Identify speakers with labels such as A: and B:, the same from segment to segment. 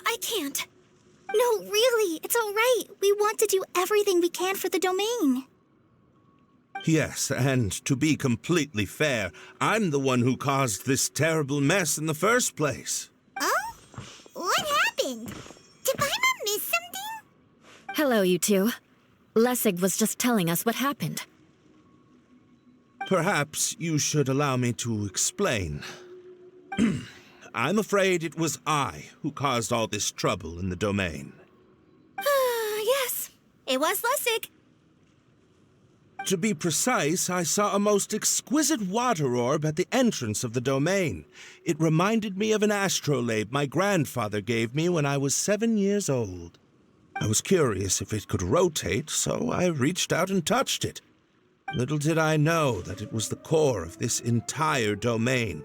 A: I can't. No, really, it's all right. We want to do everything we can for the domain.
B: Yes, and to be completely fair, I'm the one who caused this terrible mess in the first place.
A: Oh? What happened? Did Paimon miss something?
C: Hello, you two. Lessig was just telling us what happened.
B: Perhaps you should allow me to explain. I'm afraid it was I who caused all this trouble in the domain.
A: Yes, it was Lessig.
B: To be precise, I saw a most exquisite water orb at the entrance of the domain. It reminded me of an astrolabe my grandfather gave me when I was 7 years old. I was curious if it could rotate, so I reached out and touched it. Little did I know that it was the core of this entire domain.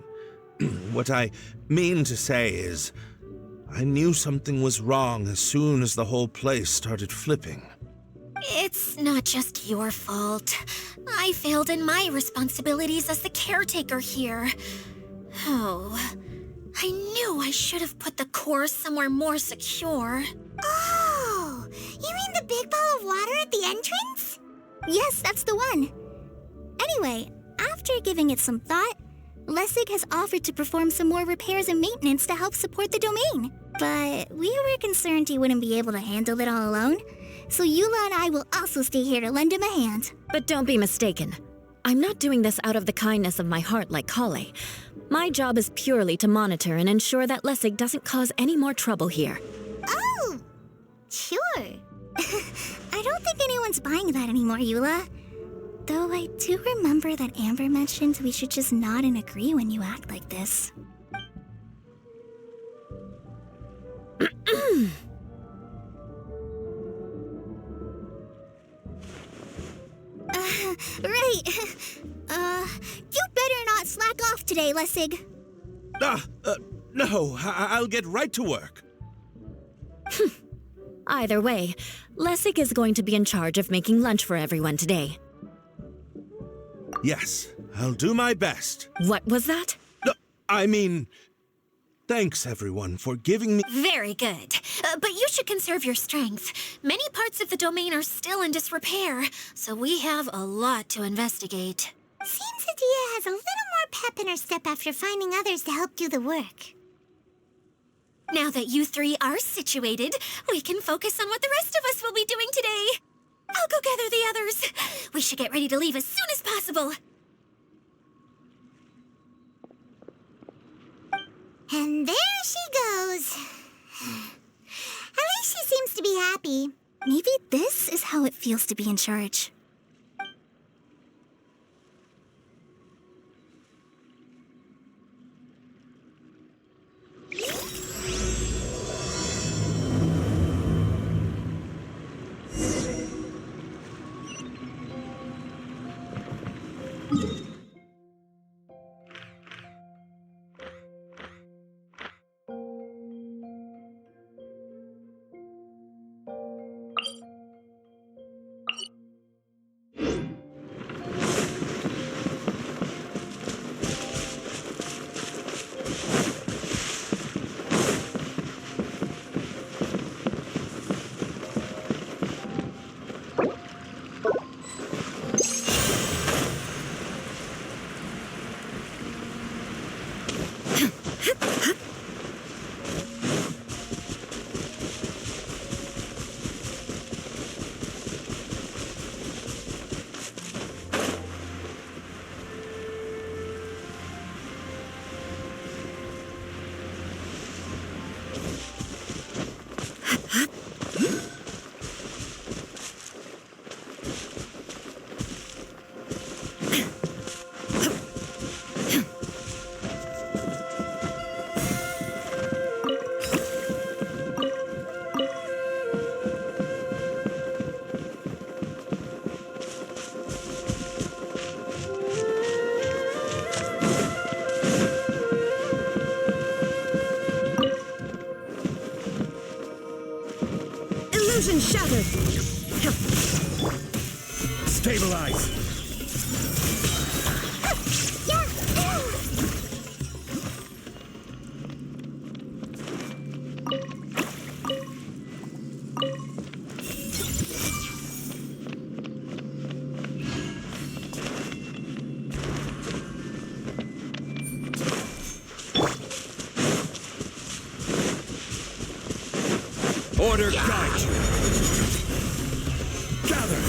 B: What I mean to say is, I knew something was wrong as soon as the whole place started flipping.
A: It's not just your fault. I failed in my responsibilities as the caretaker here. Oh, I knew I should have put the core somewhere more secure. Oh, you mean the big ball of water at the entrance? Yes, that's the one. Anyway, after giving it some thought, Lessig has offered to perform some more repairs and maintenance to help support the domain. But we were concerned he wouldn't be able to handle it all alone, so Eula and I will also stay here to lend him a hand.
C: But don't be mistaken. I'm not doing this out of the kindness of my heart like Kale. My job is purely to monitor and ensure that Lessig doesn't cause any more trouble here.
A: Oh, sure. I don't think anyone's buying that anymore, Eula. Though I do remember that Amber mentioned we should just nod and agree when you act like this. Right. You better not slack off today, Lessig.
B: No, I'll get right to work.
C: Either way, Lessig is going to be in charge of making lunch for everyone today.
B: Yes, I'll do my best.
C: What was that?
B: No, I mean, thanks everyone for giving me...
A: Very good. But you should conserve your strength. Many parts of the domain are still in disrepair, so we have a lot to investigate. Seems Adia has a little more pep in her step after finding others to help do the work. Now that you three are situated, we can focus on what the rest of us will be doing today. I'll go gather the others. We should get ready to leave as soon as possible. And there she goes. At least she seems to be happy. Maybe this is how it feels to be in charge.
D: Stabilize! Order guide you! Gather!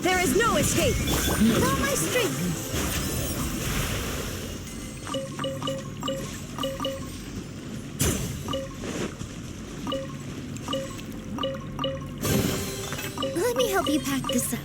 C: There is no escape!
A: Draw my strength! Let me help you pack this up.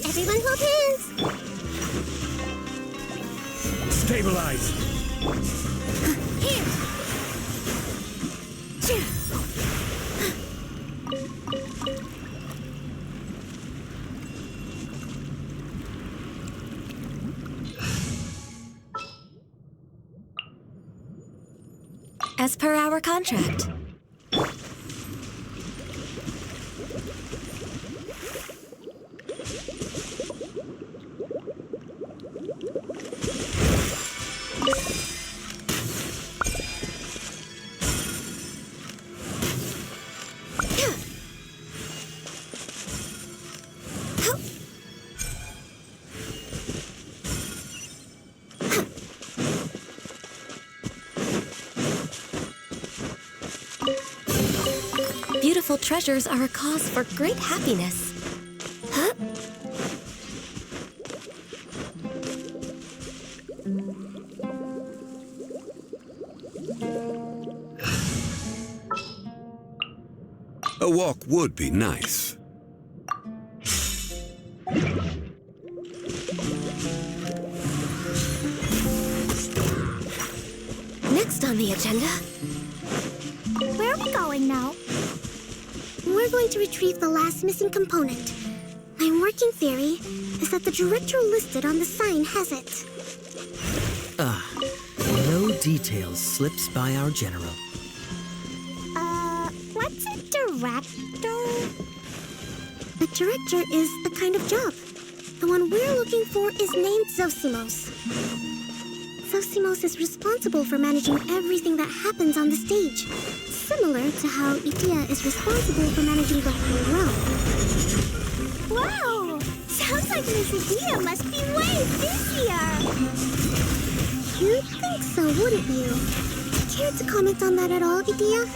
A: Everyone hold hands!
D: Stabilize!
A: Here! As per our contract. Beautiful treasures are a cause for great happiness. Huh?
E: A walk would be nice.
A: Next on the agenda.
F: Where are we going now? We're going to retrieve the last missing component. My working theory is that the director listed on the sign has it.
G: No details slips by our general.
F: What's a director? A director is a kind of job. The one we're looking for is named Zosimos. Zosimos is responsible for managing everything that happens on the stage, similar to how Idea is responsible for managing the whole realm. Wow! Sounds like Miss Idea must be way busier! You'd think so, wouldn't you? Care to comment on that at all, Idea?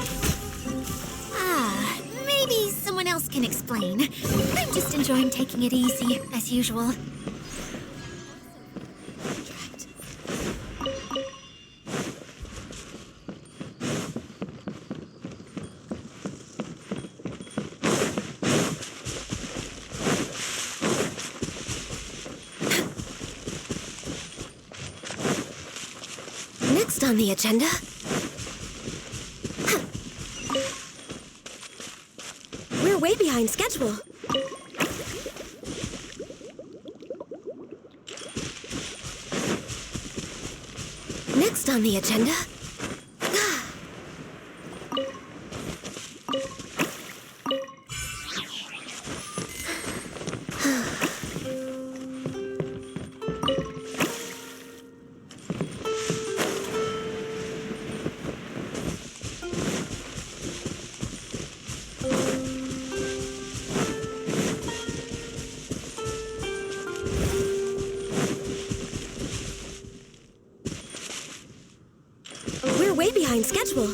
A: Maybe someone else can explain. I'm just enjoying taking it easy, as usual. Next on the agenda. We're way behind schedule. Next on the agenda. We're way behind schedule.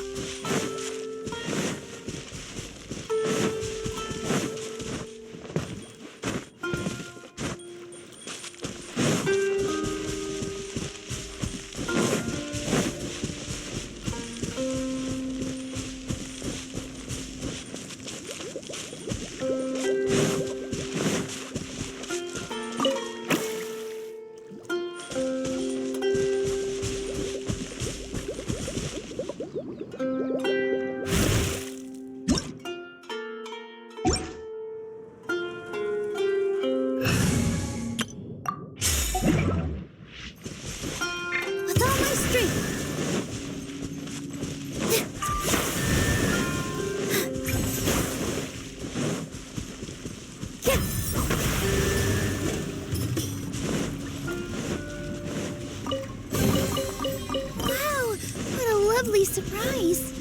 F: surprise.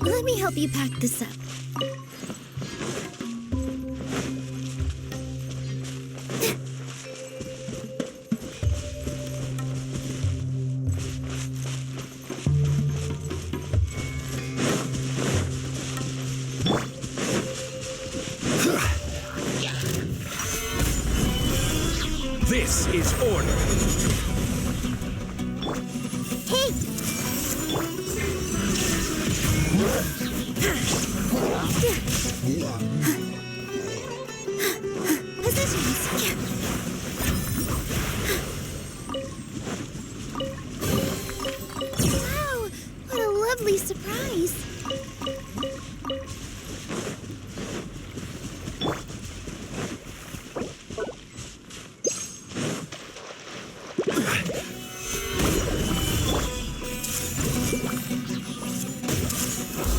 F: Let me help you pack this up.
D: This is order.
F: Hey! Positions. Wow, what a lovely surprise.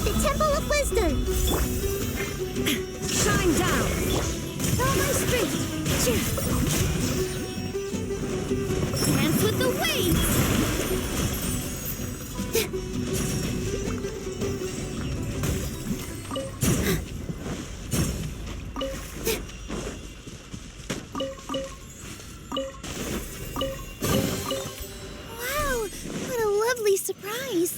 F: The Temple of Wisdom. Shine down. All my strength. Dance with the waves. Wow, what a lovely surprise.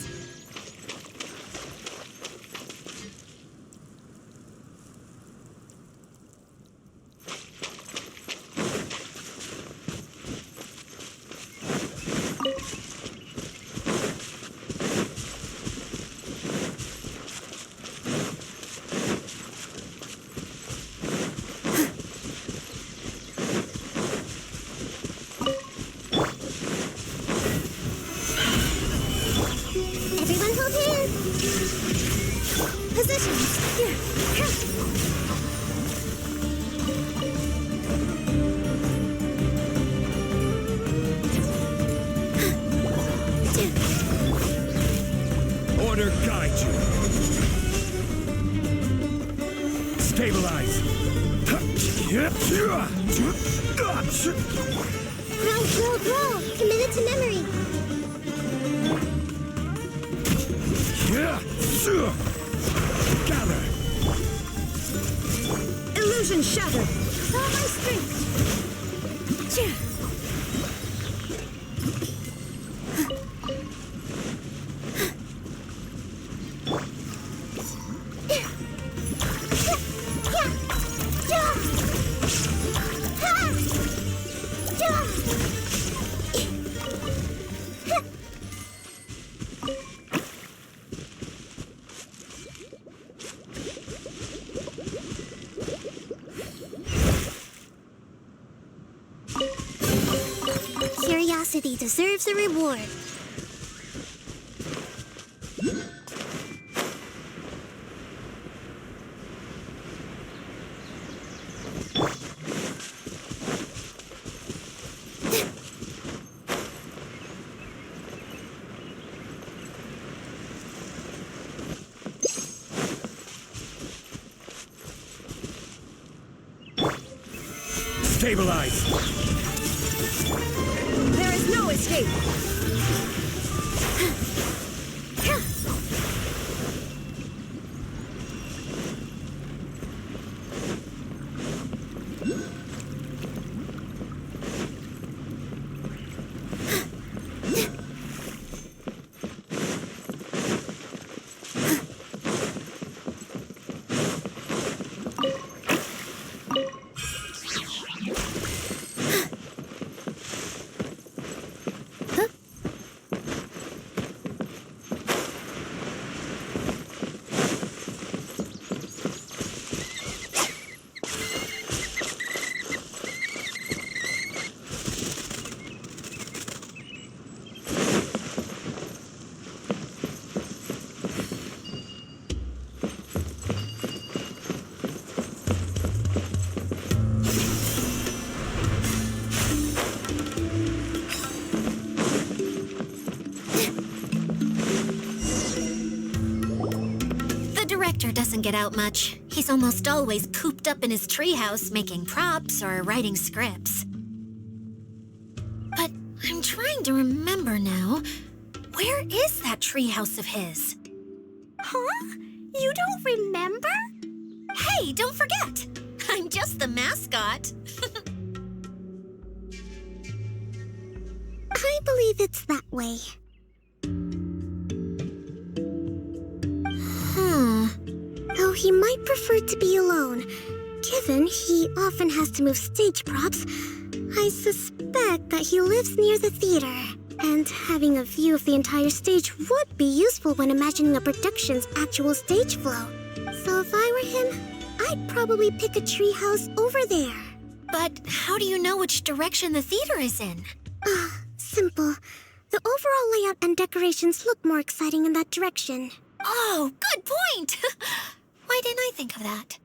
F: Everyone hold hands. Positions.
D: Order guide you. Stabilize.
F: Grow. Committed to memory.
D: Gather.
F: Illusion shattered. All my strength. Curiosity deserves a reward.
D: Stabilize.
F: There is no escape.
A: get out much. He's almost always cooped up in his treehouse making props or writing scripts. But I'm trying to remember now. Where is that treehouse of his?
F: Huh? You don't remember?
A: Hey, don't forget! I'm just the mascot.
F: I believe it's that way. Though he might prefer to be alone, given he often has to move stage props, I suspect that he lives near the theater. And having a view of the entire stage would be useful when imagining a production's actual stage flow. So if I were him, I'd probably pick a treehouse over there.
A: But how do you know which direction the theater is in?
F: Simple. The overall layout and decorations look more exciting in that direction.
A: Oh, good point! Why didn't I think of that?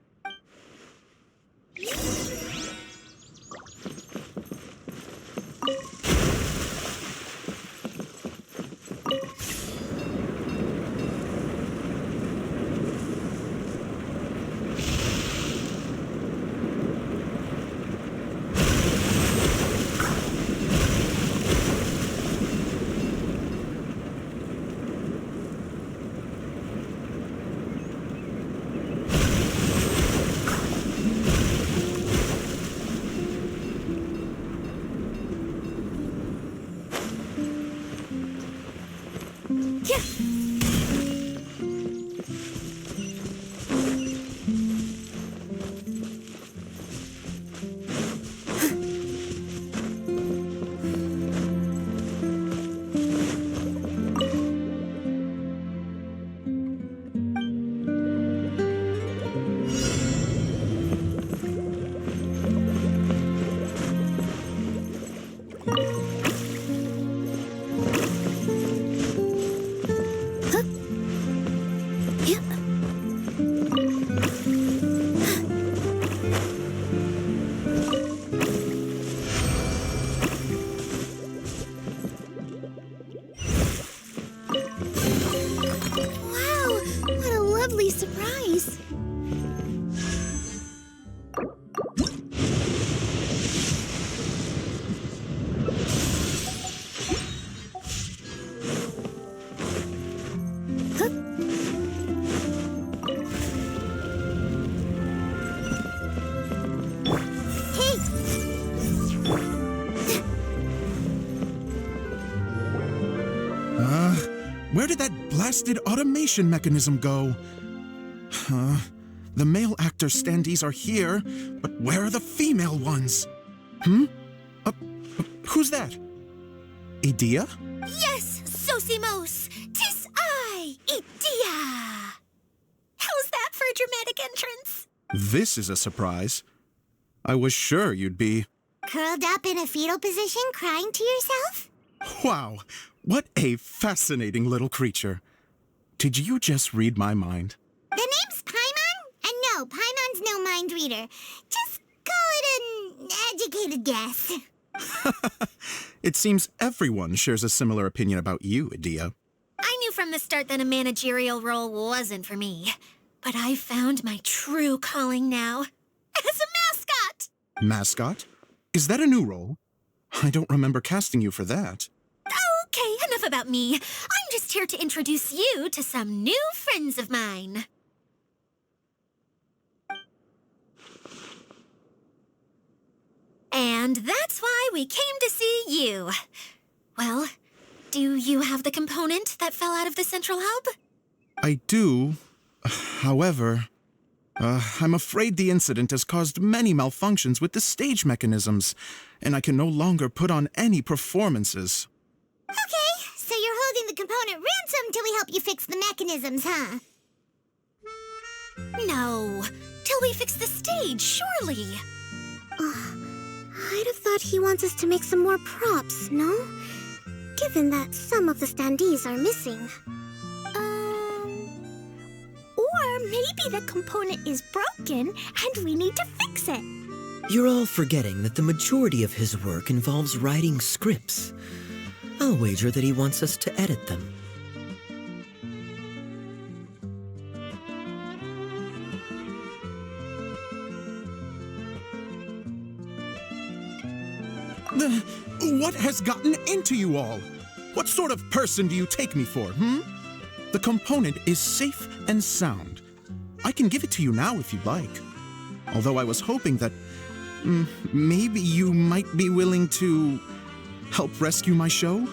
F: Surprise!
H: Where did that blasted automation mechanism go? The male actor standees are here, but where are the female ones? Who's that? Idea?
A: Yes, Sosimos! 'Tis I, Idea! How's that for a dramatic entrance?
H: This is a surprise. I was sure you'd be...
F: Curled up in a fetal position, crying to yourself?
H: Wow, what a fascinating little creature. Did you just read my mind?
F: The name's Paimon? And no, Paimon's no mind reader. Just call it an educated guess.
H: It seems everyone shares a similar opinion about you, Idea.
A: I knew from the start that a managerial role wasn't for me. But I found my true calling now. As a mascot!
H: Mascot? Is that a new role? I don't remember casting you for that.
A: Okay, enough about me. I'm just here to introduce you to some new friends of mine. And that's why we came to see you. Well, do you have the component that fell out of the central hub?
H: I do. However, I'm afraid the incident has caused many malfunctions with the stage mechanisms, and I can no longer put on any performances.
F: Okay, so you're holding the component ransom till we help you fix the mechanisms, huh?
A: No, till we fix the stage, surely.
F: I'd have thought he wants us to make some more props, no? Given that some of the standees are missing. Or maybe the component is broken and we need to fix it.
G: You're all forgetting that the majority of his work involves writing scripts. I'll wager that he wants us to edit them.
H: What has gotten into you all? What sort of person do you take me for, The component is safe and sound. I can give it to you now if you'd like. Although I was hoping that maybe you might be willing to help rescue my show?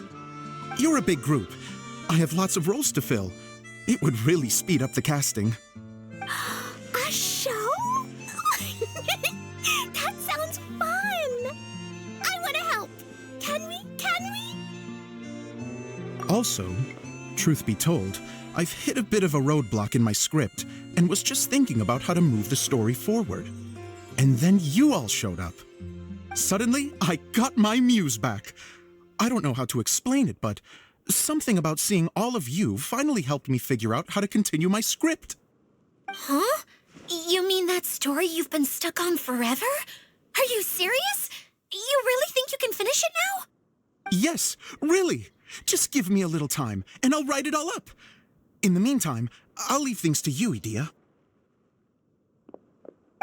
H: You're a big group. I have lots of roles to fill. It would really speed up the casting.
F: A show? That sounds fun! I want to help! Can we?
H: Also, truth be told, I've hit a bit of a roadblock in my script and was just thinking about how to move the story forward. And then you all showed up. Suddenly, I got my muse back. I don't know how to explain it, but something about seeing all of you finally helped me figure out how to continue my script.
A: Huh? You mean that story you've been stuck on forever? Are you serious? You really think you can finish it now?
H: Yes, really. Just give me a little time, and I'll write it all up. In the meantime, I'll leave things to you, Edea.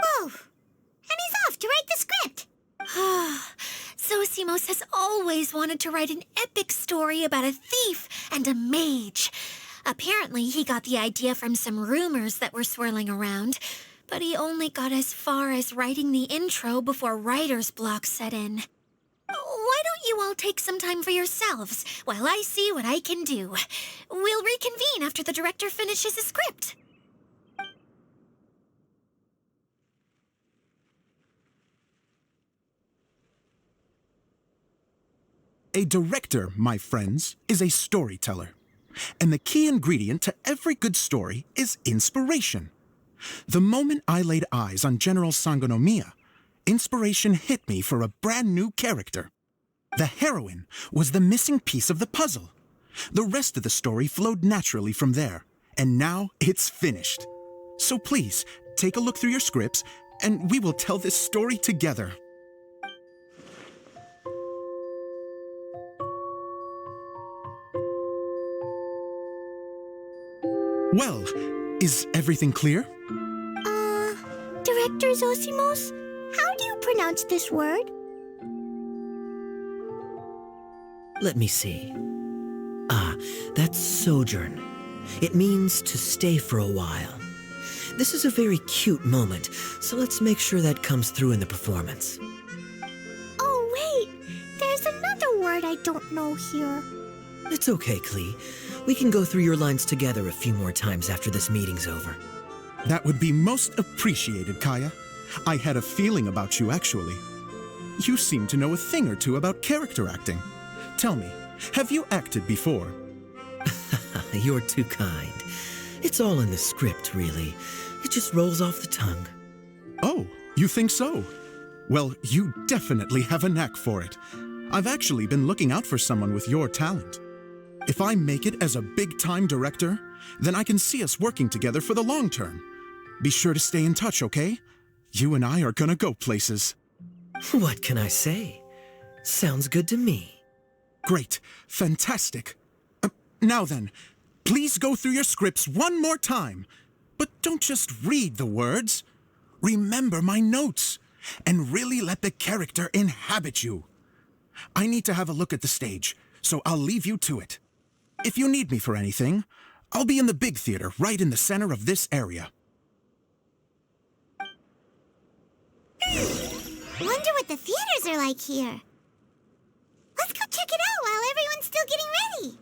F: Oh, and he's off to write the script.
A: Zosimos has always wanted to write an epic story about a thief and a mage. Apparently, he got the idea from some rumors that were swirling around, but he only got as far as writing the intro before writer's block set in. Why don't you all take some time for yourselves while I see what I can do? We'll reconvene after the director finishes his script.
H: A director, my friends, is a storyteller. And the key ingredient to every good story is inspiration. The moment I laid eyes on General Sangonomiya, inspiration hit me for a brand new character. The heroine was the missing piece of the puzzle. The rest of the story flowed naturally from there, and now it's finished. So please, take a look through your scripts, and we will tell this story together. Well, is everything clear?
F: Director Zosimos, how do you pronounce this word?
G: Let me see. That's sojourn. It means to stay for a while. This is a very cute moment, so let's make sure that comes through in the performance.
F: Oh, wait. There's another word I don't know here.
G: It's okay, Klee. We can go through your lines together a few more times after this meeting's over.
H: That would be most appreciated, Kaya. I had a feeling about you, actually. You seem to know a thing or two about character acting. Tell me, have you acted before?
G: You're too kind. It's all in the script, really. It just rolls off the tongue.
H: Oh, you think so? Well, you definitely have a knack for it. I've actually been looking out for someone with your talent. If I make it as a big-time director, then I can see us working together for the long term. Be sure to stay in touch, okay? You and I are gonna go places.
G: What can I say? Sounds good to me.
H: Great. Fantastic. Now then, please go through your scripts one more time. But don't just read the words. Remember my notes, and really let the character inhabit you. I need to have a look at the stage, so I'll leave you to it. If you need me for anything, I'll be in the big theater right in the center of this area.
F: Wonder what the theaters are like here. Let's go check it out while everyone's still getting ready.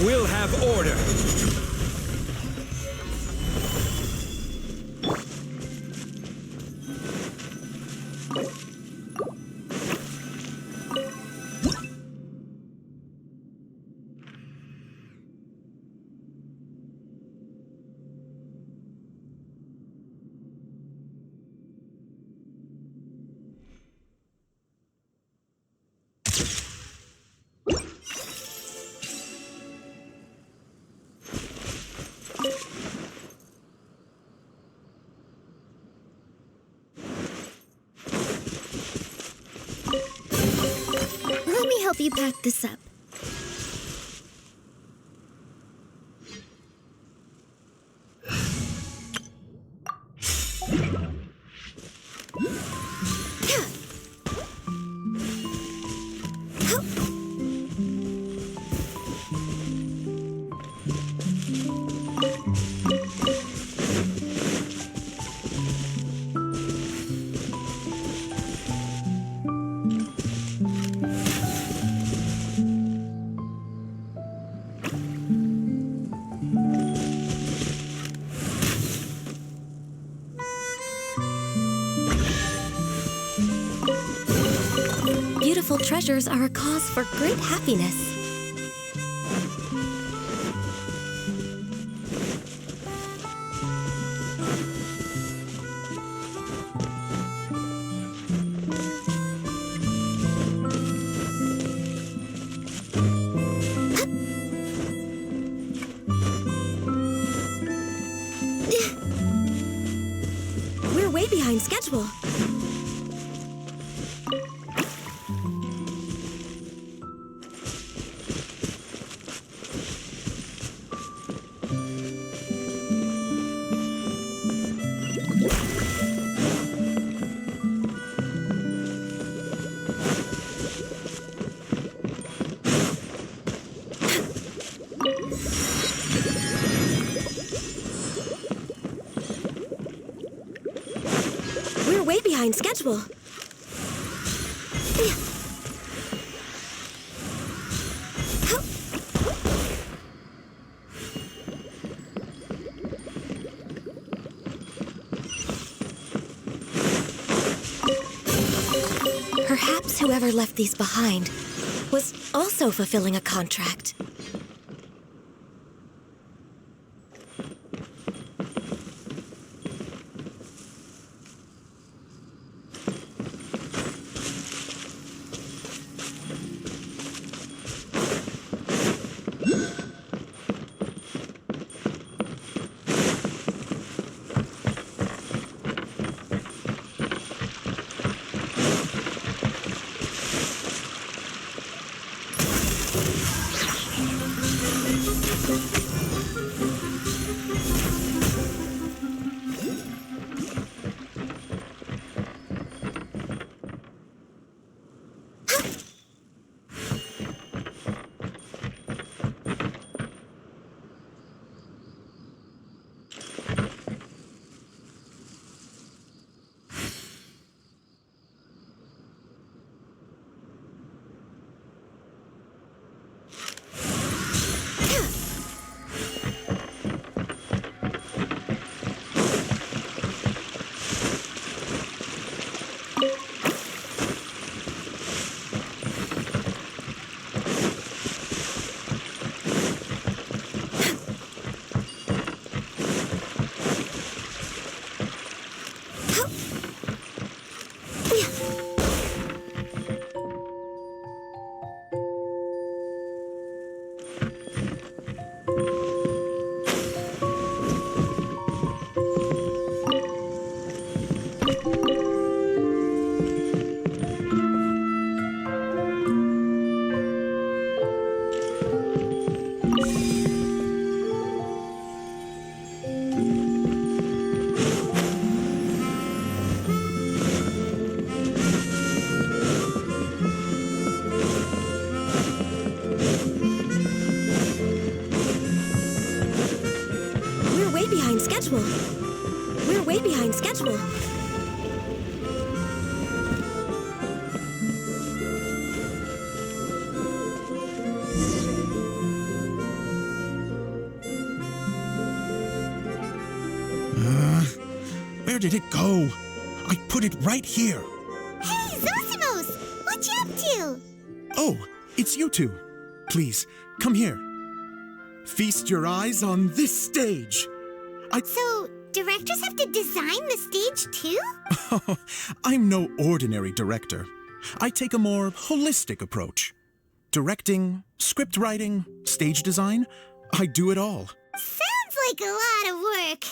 D: will have order.
F: Let me help you pack this up.
A: Beautiful treasures are a cause for great happiness. We're way behind schedule. We're way behind schedule. Perhaps whoever left these behind was also fulfilling a contract. Schedule. We're way behind schedule.
H: Where did it go? I put it right here.
F: Hey, Zosimos! What you up to?
H: Oh, it's you two. Please, come here. Feast your eyes on this stage.
F: So, directors have to design the stage too?
H: I'm no ordinary director. I take a more holistic approach. Directing, script writing, stage design, I do it all.
F: Sounds like a lot of work.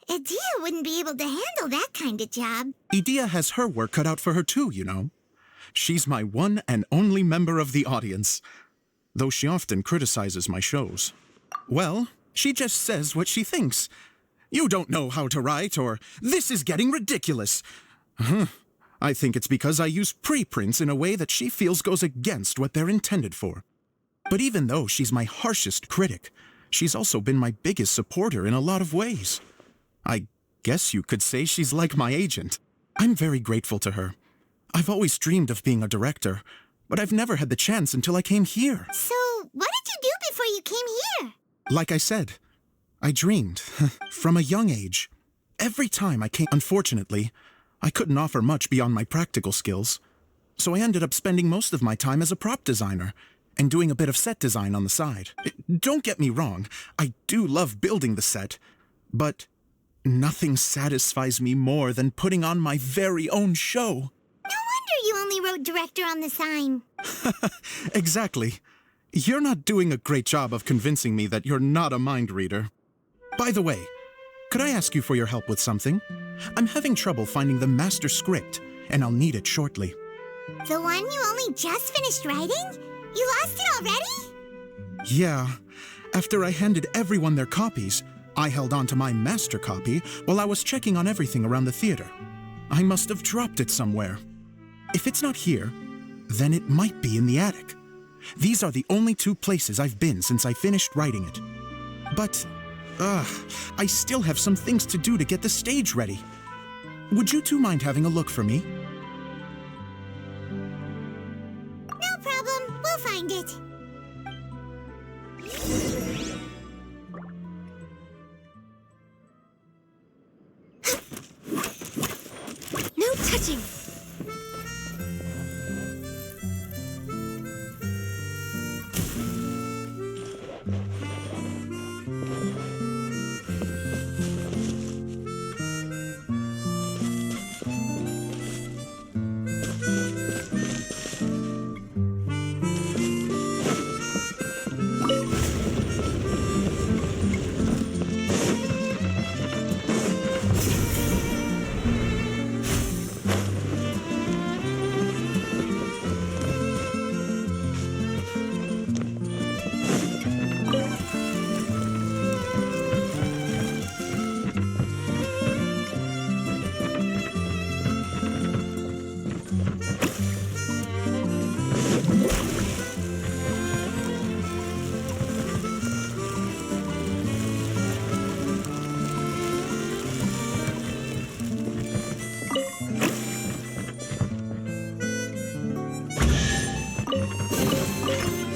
F: Adia wouldn't be able to handle that kind of job.
H: Edea has her work cut out for her too, you know. She's my one and only member of the audience, though she often criticizes my shows. Well, she just says what she thinks. You don't know how to write, or this is getting ridiculous. I think it's because I use preprints in a way that she feels goes against what they're intended for. But even though she's my harshest critic, she's also been my biggest supporter in a lot of ways. I guess you could say she's like my agent. I'm very grateful to her. I've always dreamed of being a director, but I've never had the chance until I came here.
F: So, what did you do before you came here?
H: Like I said, I dreamed from a young age. Every time I came, unfortunately, I couldn't offer much beyond my practical skills. So I ended up spending most of my time as a prop designer and doing a bit of set design on the side. Don't get me wrong, I do love building the set, but nothing satisfies me more than putting on my very own show.
F: No wonder you only wrote director on the sign.
H: Exactly. You're not doing a great job of convincing me that you're not a mind reader. By the way, could I ask you for your help with something? I'm having trouble finding the master script, and I'll need it shortly.
F: The one you only just finished writing? You lost it already?
H: Yeah. After I handed everyone their copies, I held on to my master copy while I was checking on everything around the theater. I must have dropped it somewhere. If it's not here, then it might be in the attic. These are the only two places I've been since I finished writing it. But, I still have some things to do to get the stage ready. Would you two mind having a look for me?
F: No problem. We'll find it.
A: No touching!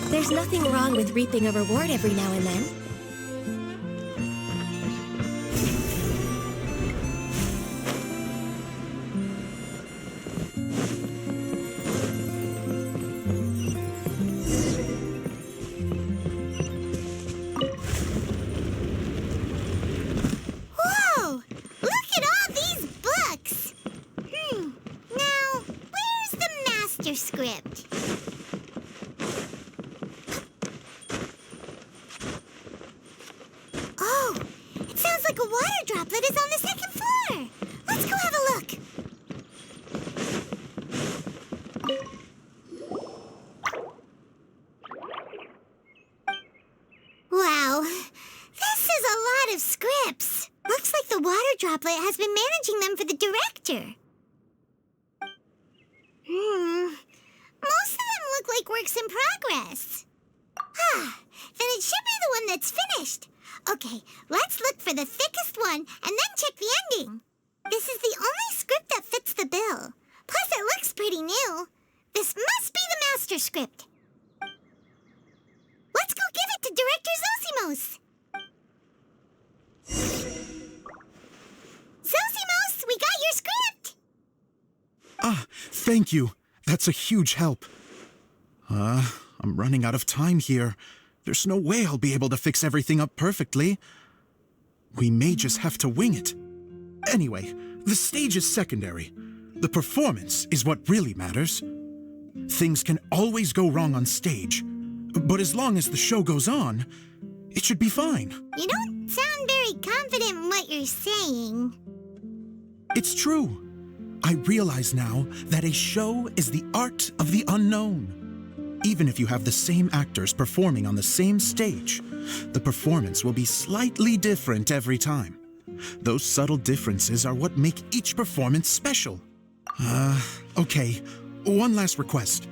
A: There's nothing wrong with reaping a reward every now and then.
F: Whoa! Look at all these books! Now, where's the master script? Oh, it sounds like a water droplet is on the second floor. Let's go have a look. Wow, this is a lot of scripts. Looks like the water droplet has been managing them for the director. Most of them look like works in progress. Then it should be the one that's finished. Okay, let's look for the thickest one and then check the ending. This is the only script that fits the bill. Plus, it looks pretty new. This must be the master script. Let's go give it to Director Zosimos. Zosimos,
H: Thank you. That's a huge help. I'm running out of time here. There's no way I'll be able to fix everything up perfectly. We may just have to wing it. Anyway, the stage is secondary. The performance is what really matters. Things can always go wrong on stage, but as long as the show goes on, it should be fine.
F: You don't sound very confident in what you're saying.
H: It's true. I realize now that a show is the art of the unknown. Even if you have the same actors performing on the same stage, the performance will be slightly different every time. Those subtle differences are what make each performance special. Okay. One last request.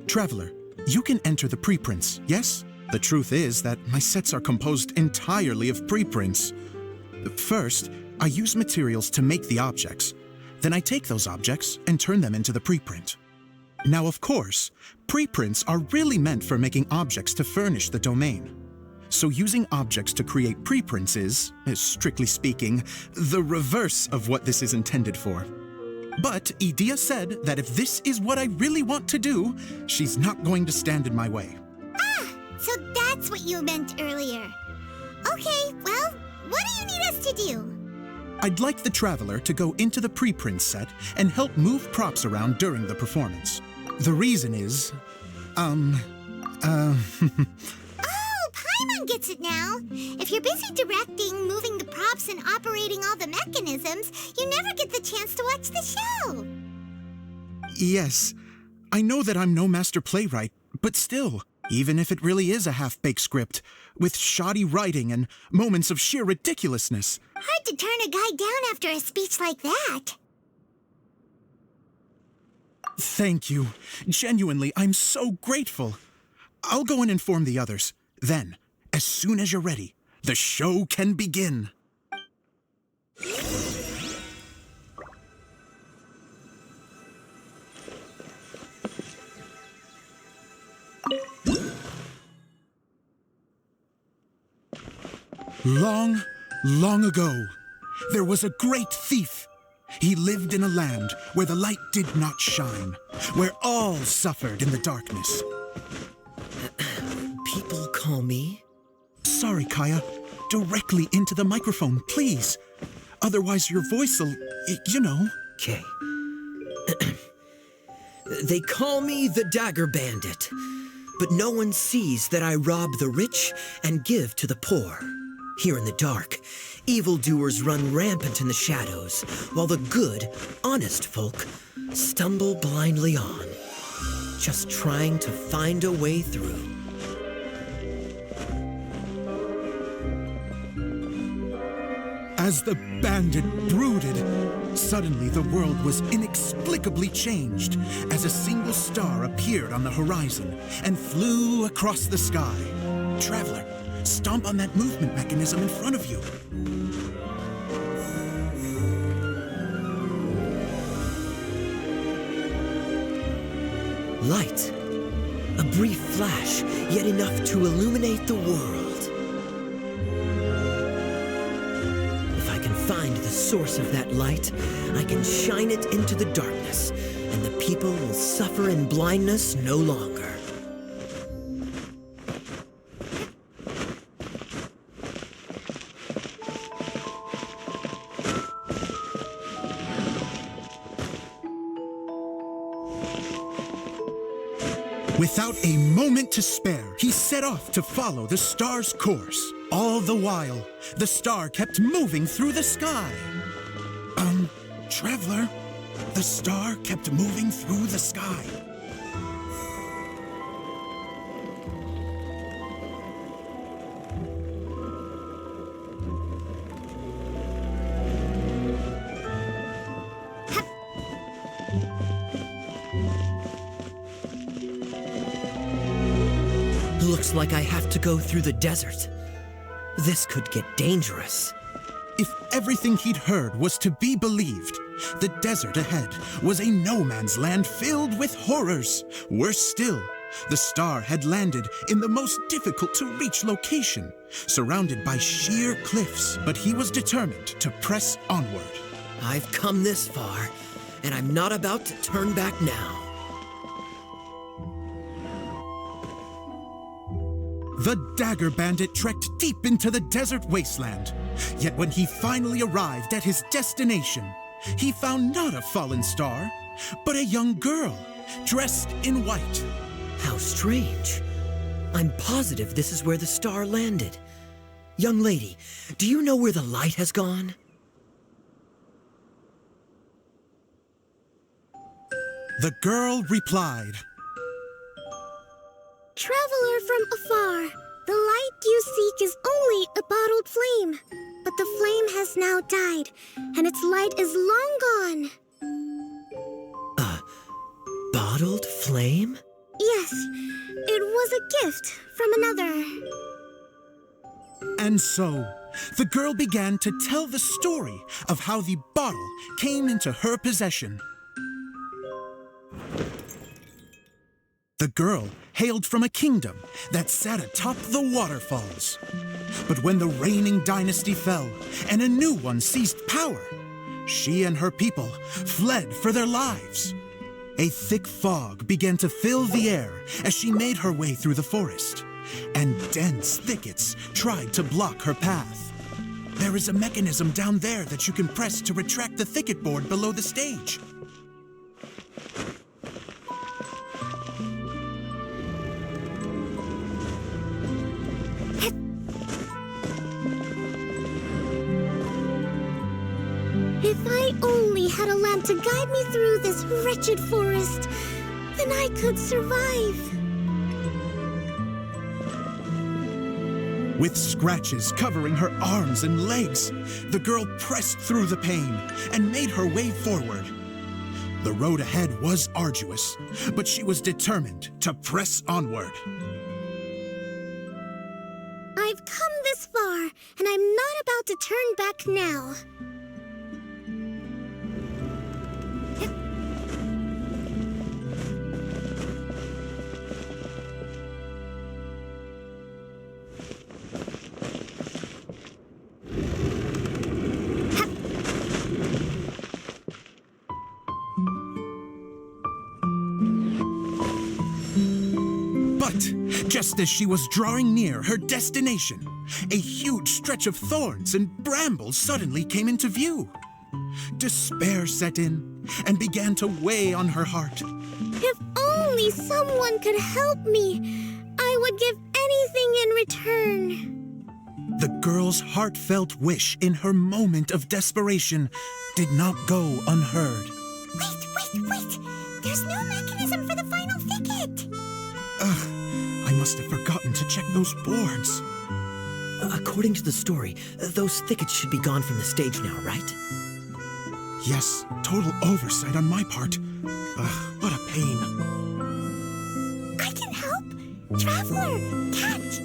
H: Traveler, you can enter the preprints, yes? The truth is that my sets are composed entirely of preprints. First, I use materials to make the objects. Then I take those objects and turn them into the preprint. Now, of course, preprints are really meant for making objects to furnish the domain. So using objects to create preprints is, strictly speaking, the reverse of what this is intended for. But Edea said that if this is what I really want to do, she's not going to stand in my way.
F: So that's what you meant earlier. Okay, well, what do you need us to do?
H: I'd like the Traveler to go into the preprint set and help move props around during the performance. The reason is,
F: Oh, Paimon gets it now. If you're busy directing, moving the props, and operating all the mechanisms, you never get the chance to watch the show.
H: Yes, I know that I'm no master playwright, but still, even if it really is a half-baked script, with shoddy writing and moments of sheer ridiculousness.
F: Hard to turn a guy down after a speech like that.
H: Thank you. Genuinely, I'm so grateful. I'll go and inform the others. Then, as soon as you're ready, the show can begin. Long, long ago, there was a great thief. He lived in a land where the light did not shine, where all suffered in the darkness.
G: People call me?
H: Sorry, Kaya. Directly into the microphone, please. Otherwise your voice'll, you know.
G: Okay. They call me the Dagger Bandit, but no one sees that I rob the rich and give to the poor. Here in the dark, evildoers run rampant in the shadows, while the good, honest folk stumble blindly on, just trying to find a way through.
H: As the bandit brooded, suddenly the world was inexplicably changed as a single star appeared on the horizon and flew across the sky. Traveler, stomp on that movement mechanism in front of you.
G: Light. A brief flash, yet enough to illuminate the world. If I can find the source of that light, I can shine it into the darkness, and the people will suffer in blindness no longer.
H: Without a moment to spare, he set off to follow the star's course. All the while, the star kept moving through the sky. Traveler, the star kept moving through the sky.
G: Looks like I have to go through the desert. This could get dangerous.
H: If everything he'd heard was to be believed, the desert ahead was a no-man's land filled with horrors. Worse still, the star had landed in the most difficult-to-reach location, surrounded by sheer cliffs, but he was determined to press onward.
G: I've come this far, and I'm not about to turn back now.
H: The dagger bandit trekked deep into the desert wasteland. Yet when he finally arrived at his destination, he found not a fallen star, but a young girl dressed in white.
G: How strange. I'm positive this is where the star landed. Young lady, do you know where the light has gone?
H: The girl replied,
F: Traveler from afar, the light you seek is only a bottled flame. But the flame has now died, and its light is long gone.
G: Bottled flame?
F: Yes, it was a gift from another.
H: And so, the girl began to tell the story of how the bottle came into her possession. The girl hailed from a kingdom that sat atop the waterfalls. But when the reigning dynasty fell and a new one seized power, she and her people fled for their lives. A thick fog began to fill the air as she made her way through the forest, and dense thickets tried to block her path. There is a mechanism down there that you can press to retract the thicket board below the stage.
F: If I only had a lamp to guide me through this wretched forest, then I could survive.
H: With scratches covering her arms and legs, the girl pressed through the pain and made her way forward. The road ahead was arduous, but she was determined to press onward.
F: I've come this far, and I'm not about to turn back now.
H: Just as she was drawing near her destination, a huge stretch of thorns and brambles suddenly came into view. Despair set in and began to weigh on her heart.
F: If only someone could help me, I would give anything in return.
H: The girl's heartfelt wish in her moment of desperation did not go unheard.
F: Wait! There's no mechanism for the final thicket!
H: I must have forgotten to check those boards.
G: According to the story, those thickets should be gone from the stage now, right?
H: Yes, total oversight on my part. What a pain.
F: I can help! Traveler, catch!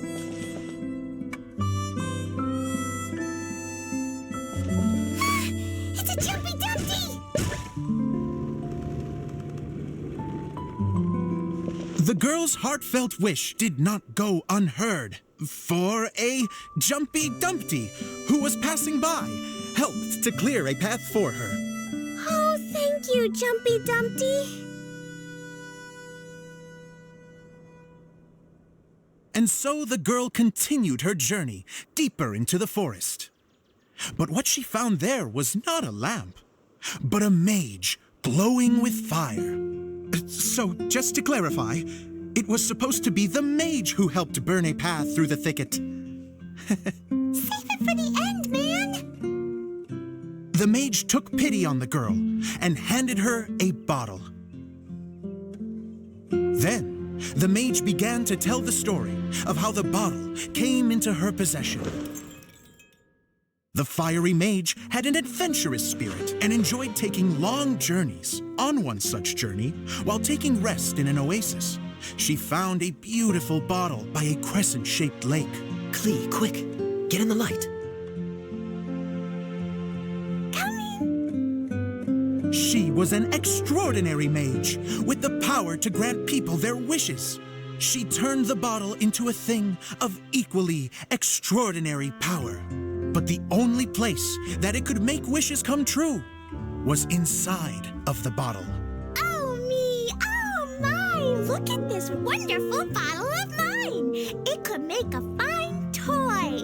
F: It's a Jumpy Dumpty!
H: The girl's heartfelt wish did not go unheard, for a Jumpy Dumpty who was passing by helped to clear a path for her.
F: Oh, thank you, Jumpy Dumpty.
H: And so the girl continued her journey deeper into the forest. But what she found there was not a lamp, but a mage glowing with fire. So, just to clarify, it was supposed to be the mage who helped burn a path through the thicket.
F: Save it for the end, man!
H: The mage took pity on the girl and handed her a bottle. Then, the mage began to tell the story of how the bottle came into her possession. The fiery mage had an adventurous spirit and enjoyed taking long journeys. On one such journey, while taking rest in an oasis, she found a beautiful bottle by a crescent-shaped lake.
G: Klee, quick! Get in the light!
H: She was an extraordinary mage with the power to grant people their wishes. She turned the bottle into a thing of equally extraordinary power. But the only place that it could make wishes come true was inside of the bottle.
F: Oh me, oh my! Look at this wonderful bottle of mine! It could make a fine toy.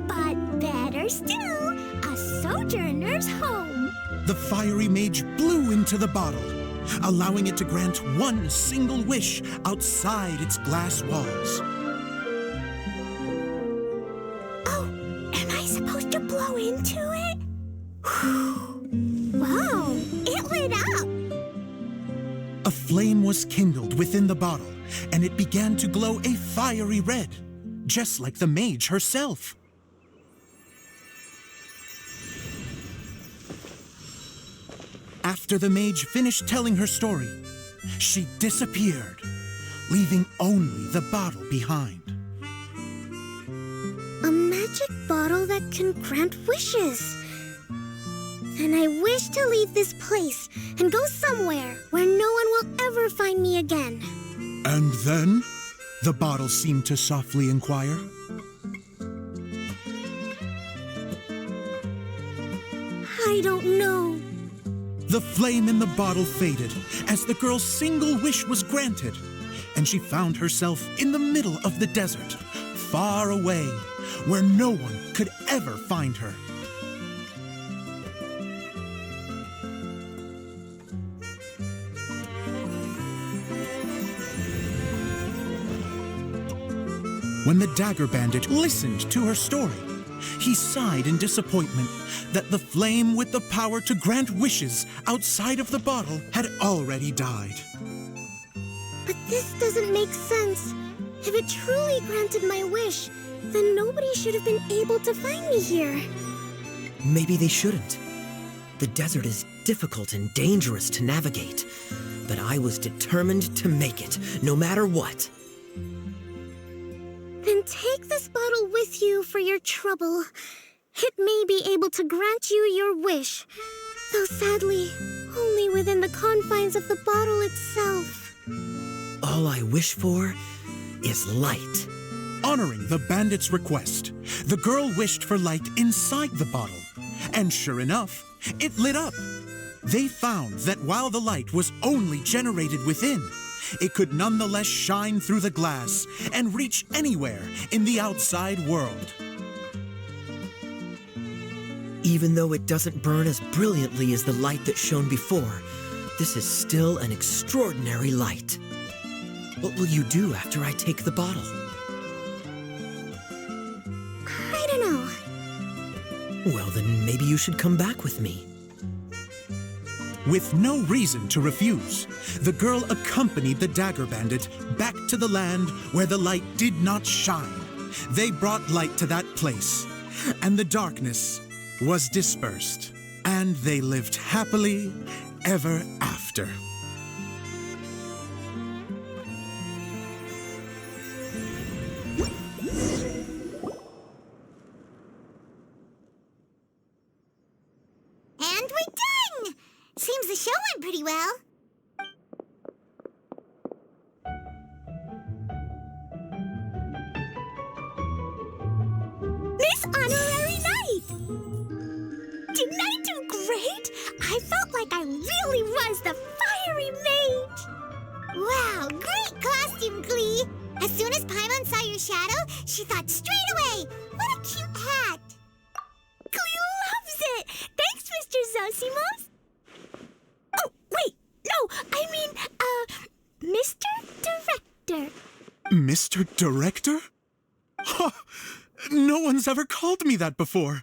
F: But better still, a sojourner's home.
H: The fiery mage blew into the bottle, allowing it to grant one single wish outside its glass walls.
F: Oh, am I supposed to blow into it? Wow, it lit up!
H: A flame was kindled within the bottle, and it began to glow a fiery red, just like the mage herself. After the mage finished telling her story, she disappeared, leaving only the bottle behind.
F: A magic bottle that can grant wishes. And I wish to leave this place and go somewhere where no one will ever find me again.
H: And then, the bottle seemed to softly inquire.
F: I don't know.
H: The flame in the bottle faded as the girl's single wish was granted, and she found herself in the middle of the desert, far away, where no one could ever find her. When the dagger bandit listened to her story, he sighed in disappointment that the flame with the power to grant wishes outside of the bottle had already died.
F: But this doesn't make sense. If it truly granted my wish, then nobody should have been able to find me here.
G: Maybe they shouldn't. The desert is difficult and dangerous to navigate, but I was determined to make it, no matter what.
F: Then take this bottle with you for your trouble. It may be able to grant you your wish, though sadly, only within the confines of the bottle itself.
G: All I wish for is light.
H: Honoring the bandit's request, the girl wished for light inside the bottle, and sure enough, it lit up. They found that while the light was only generated within, it could nonetheless shine through the glass and reach anywhere in the outside world.
G: Even though it doesn't burn as brilliantly as the light that shone before, this is still an extraordinary light. What will you do after I take the bottle?
F: I don't know.
G: Well, then maybe you should come back with me.
H: With no reason to refuse, the girl accompanied the dagger bandit back to the land where the light did not shine. They brought light to that place, and the darkness was dispersed, and they lived happily ever after.
F: And we're done! Seems the show went pretty well. Miss Honorary Knight! Didn't I do great? I felt like I really was the fiery mage. Wow, great costume, Glee. As soon as Paimon saw your shadow, she thought straight away, what a cute hat. Glee loves it. Thanks, Mr. Zosimos. Oh, wait, no, I mean, Mr. Director.
H: Mr. Director? Huh, no one's ever called me that before.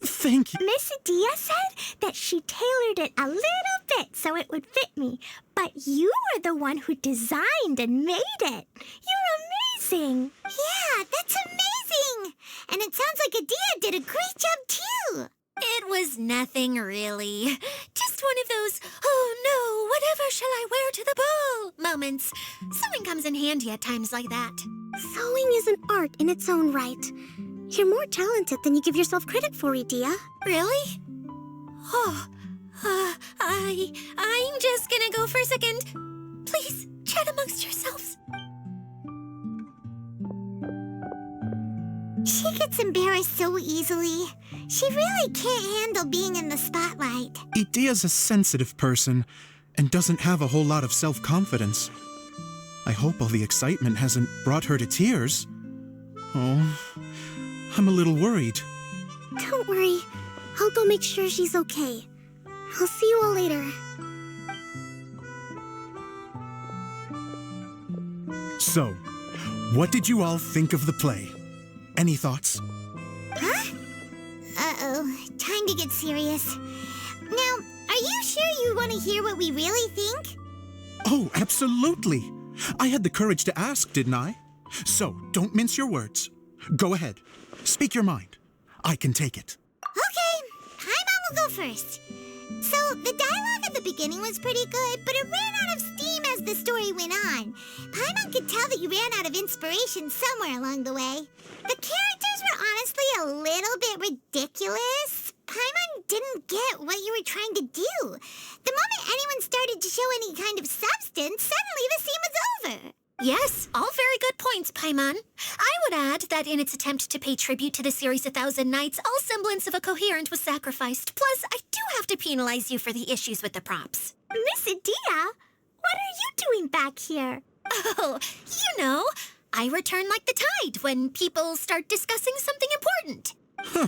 H: Thank you.
F: Miss Adia said that she tailored it a little bit so it would fit me, but you were the one who designed and made it. You're amazing. Yeah, that's amazing. And it sounds like Adia did a great job, too.
A: It was nothing really. Just one of those, oh no, whatever shall I wear to the ball moments. Sewing comes in handy at times like that.
F: Sewing is an art in its own right. You're more talented than you give yourself credit for, Adia.
A: Really? Oh, I'm just gonna go for a second. Please, chat amongst yourselves.
F: She gets embarrassed so easily. She really can't handle being in the spotlight.
H: Idia's a sensitive person and doesn't have a whole lot of self-confidence. I hope all the excitement hasn't brought her to tears. Oh, I'm a little worried.
F: Don't worry. I'll go make sure she's okay. I'll see you all later.
H: So, what did you all think of the play? Any thoughts?
F: Huh? Uh-oh. Time to get serious. Now, are you sure you want to hear what we really think?
H: Oh, absolutely. I had the courage to ask, didn't I? So, don't mince your words. Go ahead. Speak your mind. I can take it.
F: Okay, Paimon will go first. So, the dialogue at the beginning was pretty good, but it ran out of steam as the story went on. Paimon could tell that you ran out of inspiration somewhere along the way. The characters were honestly a little bit ridiculous. Paimon didn't get what you were trying to do. The moment anyone started to show any kind of substance, suddenly the scene was over.
A: Yes, all very good points, Paimon. I would add that in its attempt to pay tribute to the series 1,000 Nights, all semblance of a coherent was sacrificed. Plus, I do have to penalize you for the issues with the props.
F: Miss Adia, what are you doing back here?
A: Oh, you know, I return like the tide when people start discussing something important.
H: Huh.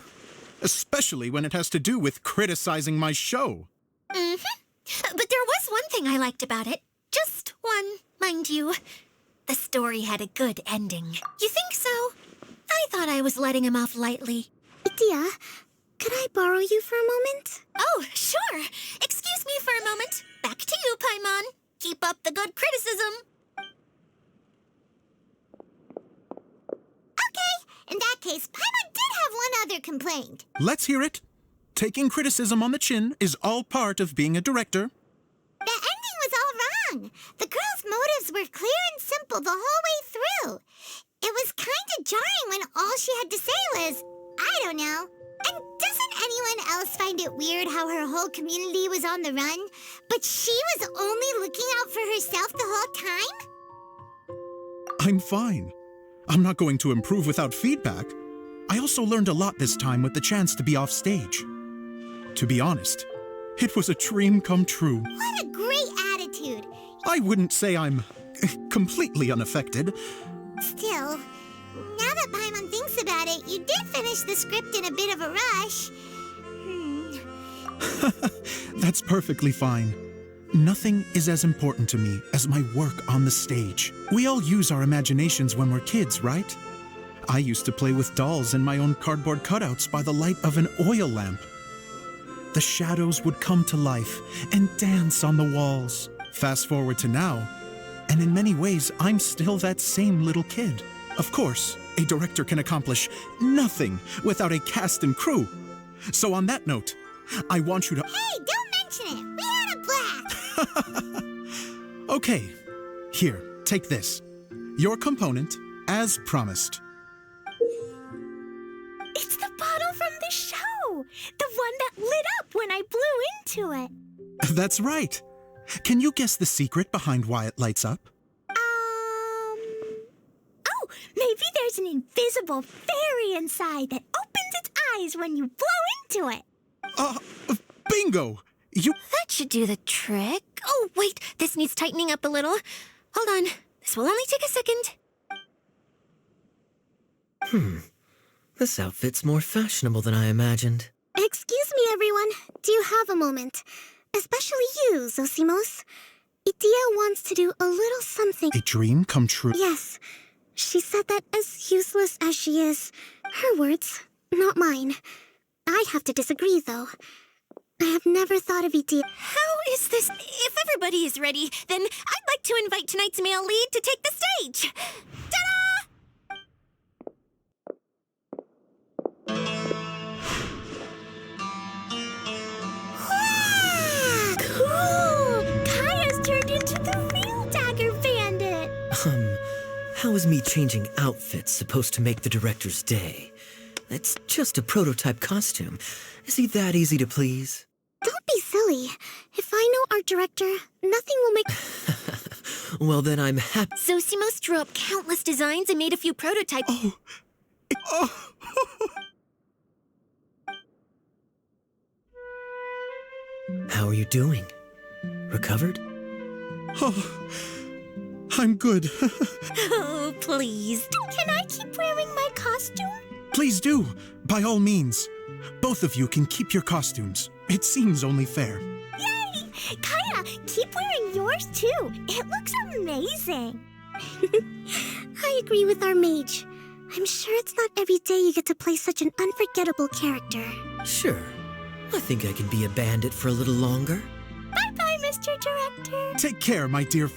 H: Especially when it has to do with criticizing my show.
A: Mm-hmm. But there was one thing I liked about it. Just one, mind you. The story had a good ending. You think so? I thought I was letting him off lightly.
F: Adia, could I borrow you for a moment?
A: Oh, sure. Excuse me for a moment. Back to you, Paimon. Keep up the good criticism.
F: Okay, in that case, Paimon did have one other complaint.
H: Let's hear it. Taking criticism on the chin is all part of being a director.
F: The ending was all wrong. The girl's motives were clear and simple the whole way through. It was kind of jarring when all she had to say was, I don't know. And doesn't anyone else find it weird how her whole community was on the run, but she was only looking out for herself the whole time?
H: I'm fine. I'm not going to improve without feedback. I also learned a lot this time with the chance to be off stage. To be honest, it was a dream come true.
F: What a great attitude.
H: I wouldn't say I'm completely unaffected.
F: Still, now that Paimon thinks about it, you did finish the script in a bit of a rush.
H: That's perfectly fine. Nothing is as important to me as my work on the stage. We all use our imaginations when we're kids, right? I used to play with dolls in my own cardboard cutouts by the light of an oil lamp. The shadows would come to life and dance on the walls. Fast forward to now, and in many ways, I'm still that same little kid. Of course, a director can accomplish nothing without a cast and crew. So on that note, I want you to...
F: Hey, don't mention it. We had a blast.
H: Okay, here, take this. Your component, as promised.
F: It's the bottle from the show. The one that lit up when I blew into it.
H: That's right. Can you guess the secret behind why it lights up?
F: Oh, maybe there's an invisible fairy inside that opens its eyes when you blow into it.
H: Bingo! You...
A: That should do the trick. Oh, wait, this needs tightening up a little. Hold on, this will only take a second.
G: This outfit's more fashionable than I imagined.
F: Excuse me, everyone. Do you have a moment? Especially you, Zosimos. Idia wants to do a little something.
H: A dream come true?
F: Yes. She said that as useless as she is. Her words, not mine. I have to disagree, though. I have never thought of Idia.
A: How is this? If everybody is ready, then I'd like to invite tonight's male lead to take the stage. Ta-da!
F: Cool! Kaya's turned into the real Dagger Bandit!
G: How is me changing outfits supposed to make the director's day? It's just a prototype costume. Is he that easy to please?
F: Don't be silly. If I know our director, nothing will make...
G: Well, then I'm happy.
A: Zosimos drew up countless designs and made a few prototypes.
G: How are you doing? Recovered?
H: Oh, I'm good.
A: Oh, please.
F: Can I keep wearing my costume?
H: Please do, by all means. Both of you can keep your costumes. It seems only fair.
F: Yay! Kaya, keep wearing yours too. It looks amazing. I agree with our mage. I'm sure it's not every day you get to play such an unforgettable character.
G: Sure. I think I can be a bandit for a little longer.
F: Bye-bye, Mr. Director.
H: Take care, my dear.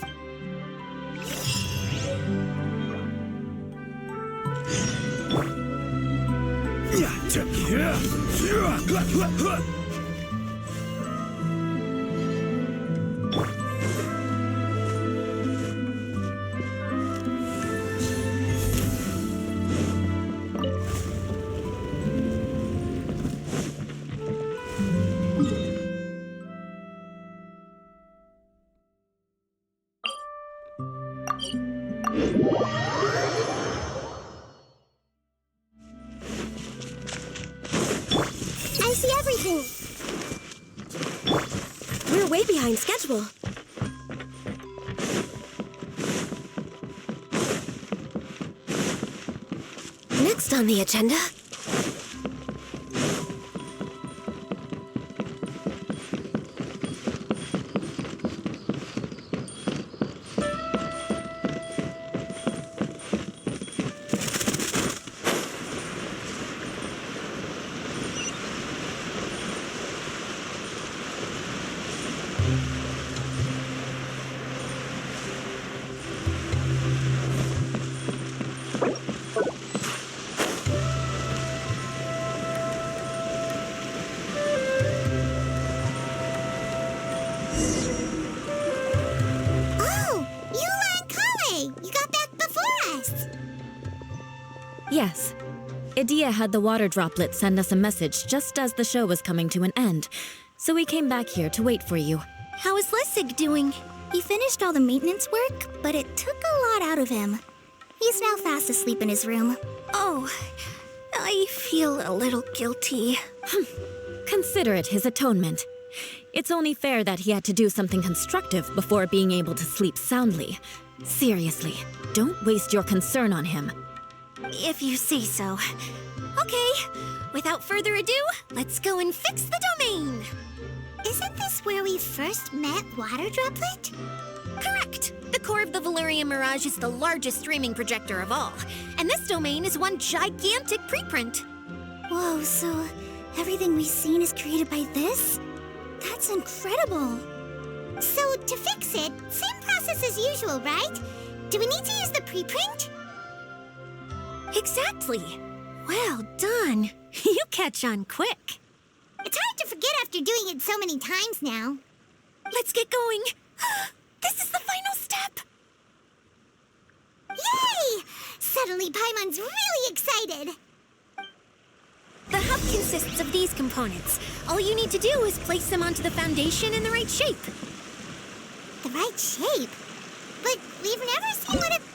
F: I see everything.
A: We're way behind schedule. Next on the agenda...
C: Yes. Idia had the water droplet send us a message just as the show was coming to an end, so we came back here to wait for you.
F: How is Lessig doing? He finished all the maintenance work, but it took a lot out of him. He's now fast asleep in his room.
A: Oh, I feel a little guilty.
C: Consider it his atonement. It's only fair that he had to do something constructive before being able to sleep soundly. Seriously, don't waste your concern on him.
A: If you say so. Okay, without further ado, let's go and fix the domain.
F: Isn't this where we first met Water Droplet?
A: Correct. The core of the Valerian Mirage is the largest streaming projector of all, and this domain is one gigantic preprint.
F: Whoa, so everything we've seen is created by this? That's incredible. So to fix it, same process as usual, right? Do we need to use the preprint?
A: Exactly. Well done. You catch on quick.
F: It's hard to forget after doing it so many times now.
A: Let's get going. This is the final step.
F: Yay! Suddenly Paimon's really excited.
A: The hub consists of these components. All you need to do is place them onto the foundation in the right shape.
F: The right shape? But we've never seen one of...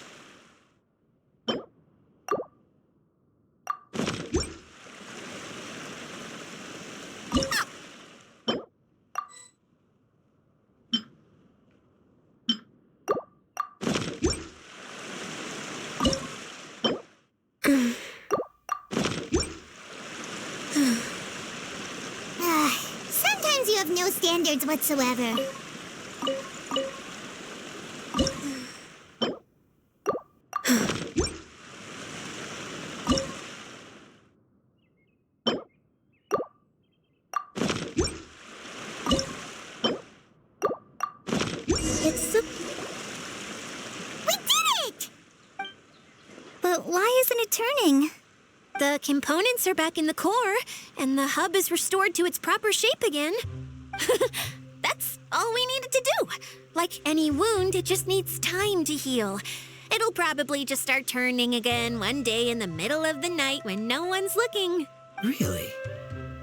F: Sometimes you have no standards whatsoever. We did it! But why isn't it turning?
A: The components are back in the core, and the hub is restored to its proper shape again. That's all we needed to do. Like any wound, it just needs time to heal. It'll probably just start turning again one day in the middle of the night when no one's looking.
G: Really?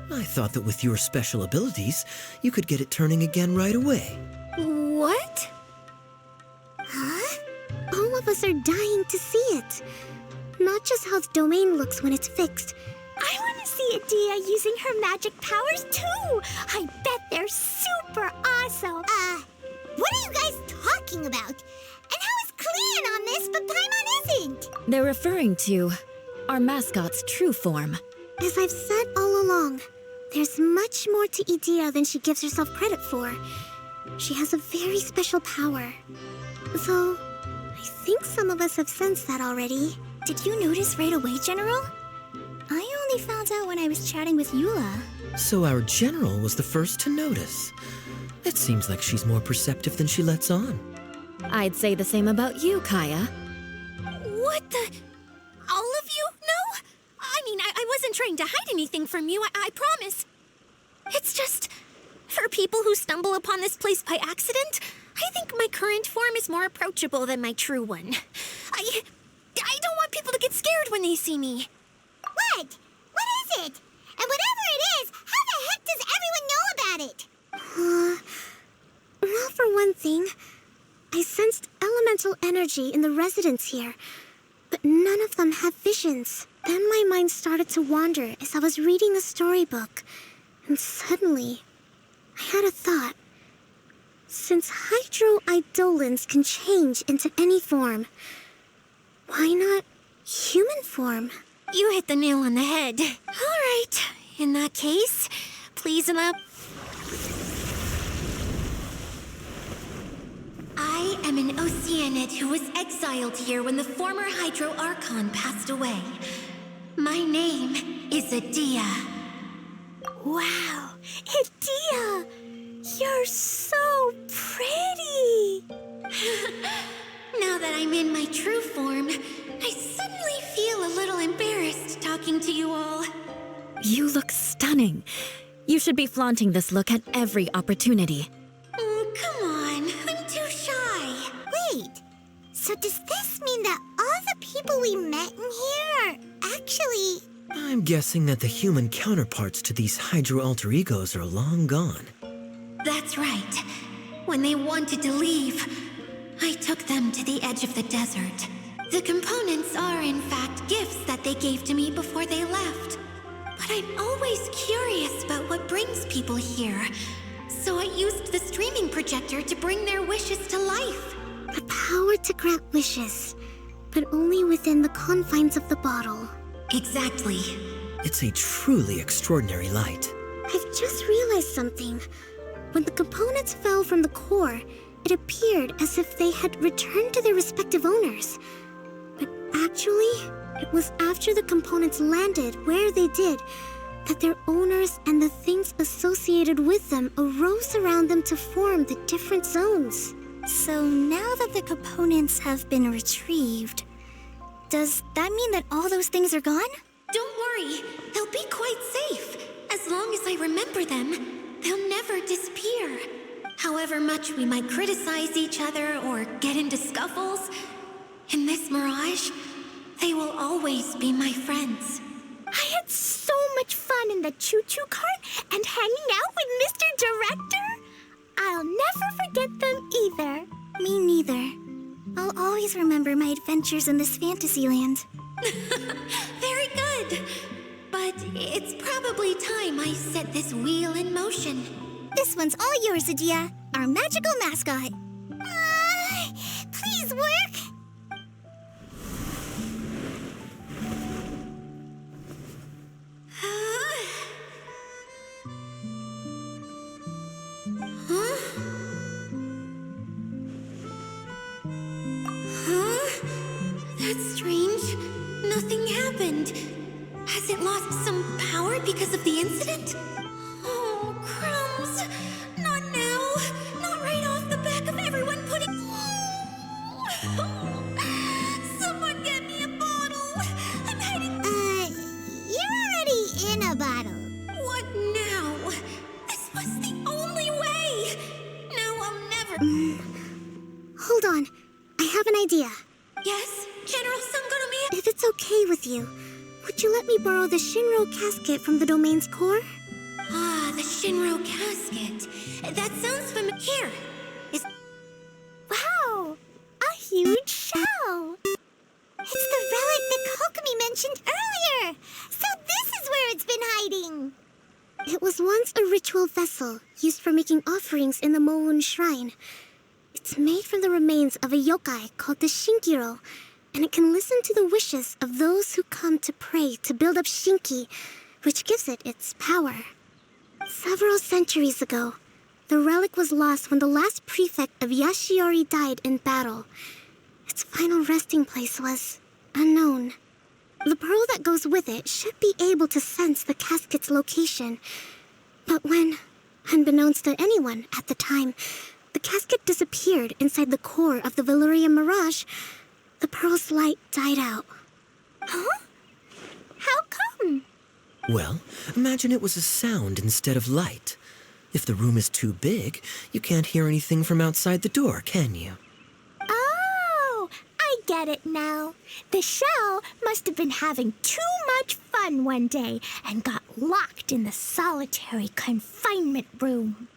G: I thought that with your special abilities, you could get it turning again right away.
A: What?
F: Huh? All of us are dying to see it. Not just how the domain looks when it's fixed. I want to see see Adia using her magic powers too. I bet they're super awesome. What are you guys talking about? And how is Cleon on this, but Paimon isn't?
C: They're referring to our mascot's true form.
F: As I've said all along, there's much more to Adia than she gives herself credit for. She has a very special power. Though, I think some of us have sensed that already. Did you notice right away, General? I only found out when I was chatting with Eula.
G: So our general was the first to notice. It seems like she's more perceptive than she lets on.
C: I'd say the same about you, Kaya.
A: What the? All of you? No? I mean, I wasn't trying to hide anything from you, I promise. It's just, for people who stumble upon this place by accident, I think my current form is more approachable than my true one. I don't want people to get scared when they see me.
F: What? What is it? And whatever it is, how the heck does everyone know about it? Well, for one thing, I sensed elemental energy in the residents here, but none of them have visions. Then my mind started to wander as I was reading a storybook, and suddenly, I had a thought. Since hydroidolins can change into any form, why not human form?
A: You hit the nail on the head. All right. In that case, please allow... I am an Oceanid who was exiled here when the former Hydro Archon passed away. My name is Adia.
F: Wow, Adia! You're so pretty!
A: Now that I'm in my true form, I suddenly feel a little embarrassed talking to you all.
C: You look stunning. You should be flaunting this look at every opportunity.
A: Come on, I'm too shy.
F: Wait, so does this mean that all the people we met in here are actually...
G: I'm guessing that the human counterparts to these hydro alter egos are long gone.
A: That's right. When they wanted to leave, I took them to the edge of the desert. The components are, in fact, gifts that they gave to me before they left. But I'm always curious about what brings people here. So I used the streaming projector to bring their wishes to life.
F: The power to grant wishes, but only within the confines of the bottle.
A: Exactly.
G: It's a truly extraordinary light.
F: I've just realized something. When the components fell from the core, it appeared as if they had returned to their respective owners. But actually, it was after the components landed where they did that their owners and the things associated with them arose around them to form the different zones. So now that the components have been retrieved, does that mean that all those things are gone?
A: Don't worry, they'll be quite safe. As long as I remember them, they'll never disappear. However much we might criticize each other or get into scuffles, in this mirage, they will always be my friends.
F: I had so much fun in the choo-choo cart and hanging out with Mr. Director. I'll never forget them either. Me neither. I'll always remember my adventures in this fantasy land.
A: Very good. But it's probably time I set this wheel in motion.
F: This one's all yours, Adia, our magical mascot. Please work.
A: That's strange. Nothing happened. Has it lost some power because of the incident? Oh, crumbs. Not now. Not right off the back of everyone putting... Someone get me a bottle. I'm heading...
F: You're already in a bottle.
A: What now? This was the only way. Now I'll never...
F: Hold on. I have an idea.
A: Yes, General Sangoromi?
F: If it's okay with you, would you let me borrow the Shinro casket from the domain's core?
A: Ah, the Shinro casket. That sounds familiar. Here. Is...
F: Wow! A huge shell! It's the relic that Kokomi mentioned earlier! So this is where it's been hiding! spiritual vessel used for making offerings in the Moun Shrine. It's made from the remains of a yokai called the Shinkiro, and it can listen to the wishes of those who come to pray to build up Shinki, which gives it its power. Several centuries ago, the relic was lost when the last prefect of Yashiori died in battle. Its final resting place was unknown. The pearl that goes with it should be able to sense the casket's location. But when, unbeknownst to anyone at the time, the casket disappeared inside the core of the Valyrian Mirage, the pearl's light died out.
A: Huh? How come?
G: Well, imagine it was a sound instead of light. If the room is too big, you can't hear anything from outside the door, can you?
I: Oh, I get it now. The shell must have been having too much fun one day and got locked in the solitary confinement room.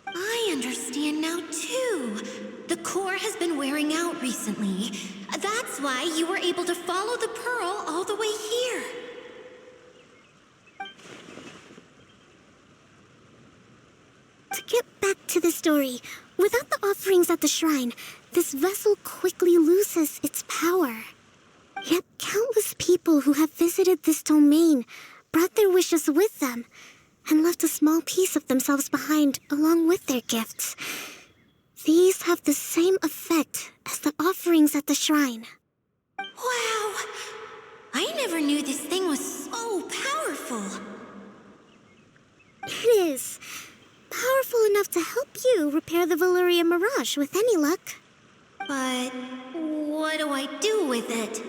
A: I understand now, too. The core has been wearing out recently. That's why you were able to follow the pearl all the way here.
F: To get back to the story, without the offerings at the shrine, this vessel quickly loses its power. Yet countless people who have visited this domain brought their wishes with them and left a small piece of themselves behind along with their gifts. These have the same effect as the offerings at the shrine.
A: Wow! I never knew this thing was so powerful.
F: It is. Powerful enough to help you repair the Valyrian Mirage with any luck.
A: But what do I do with it?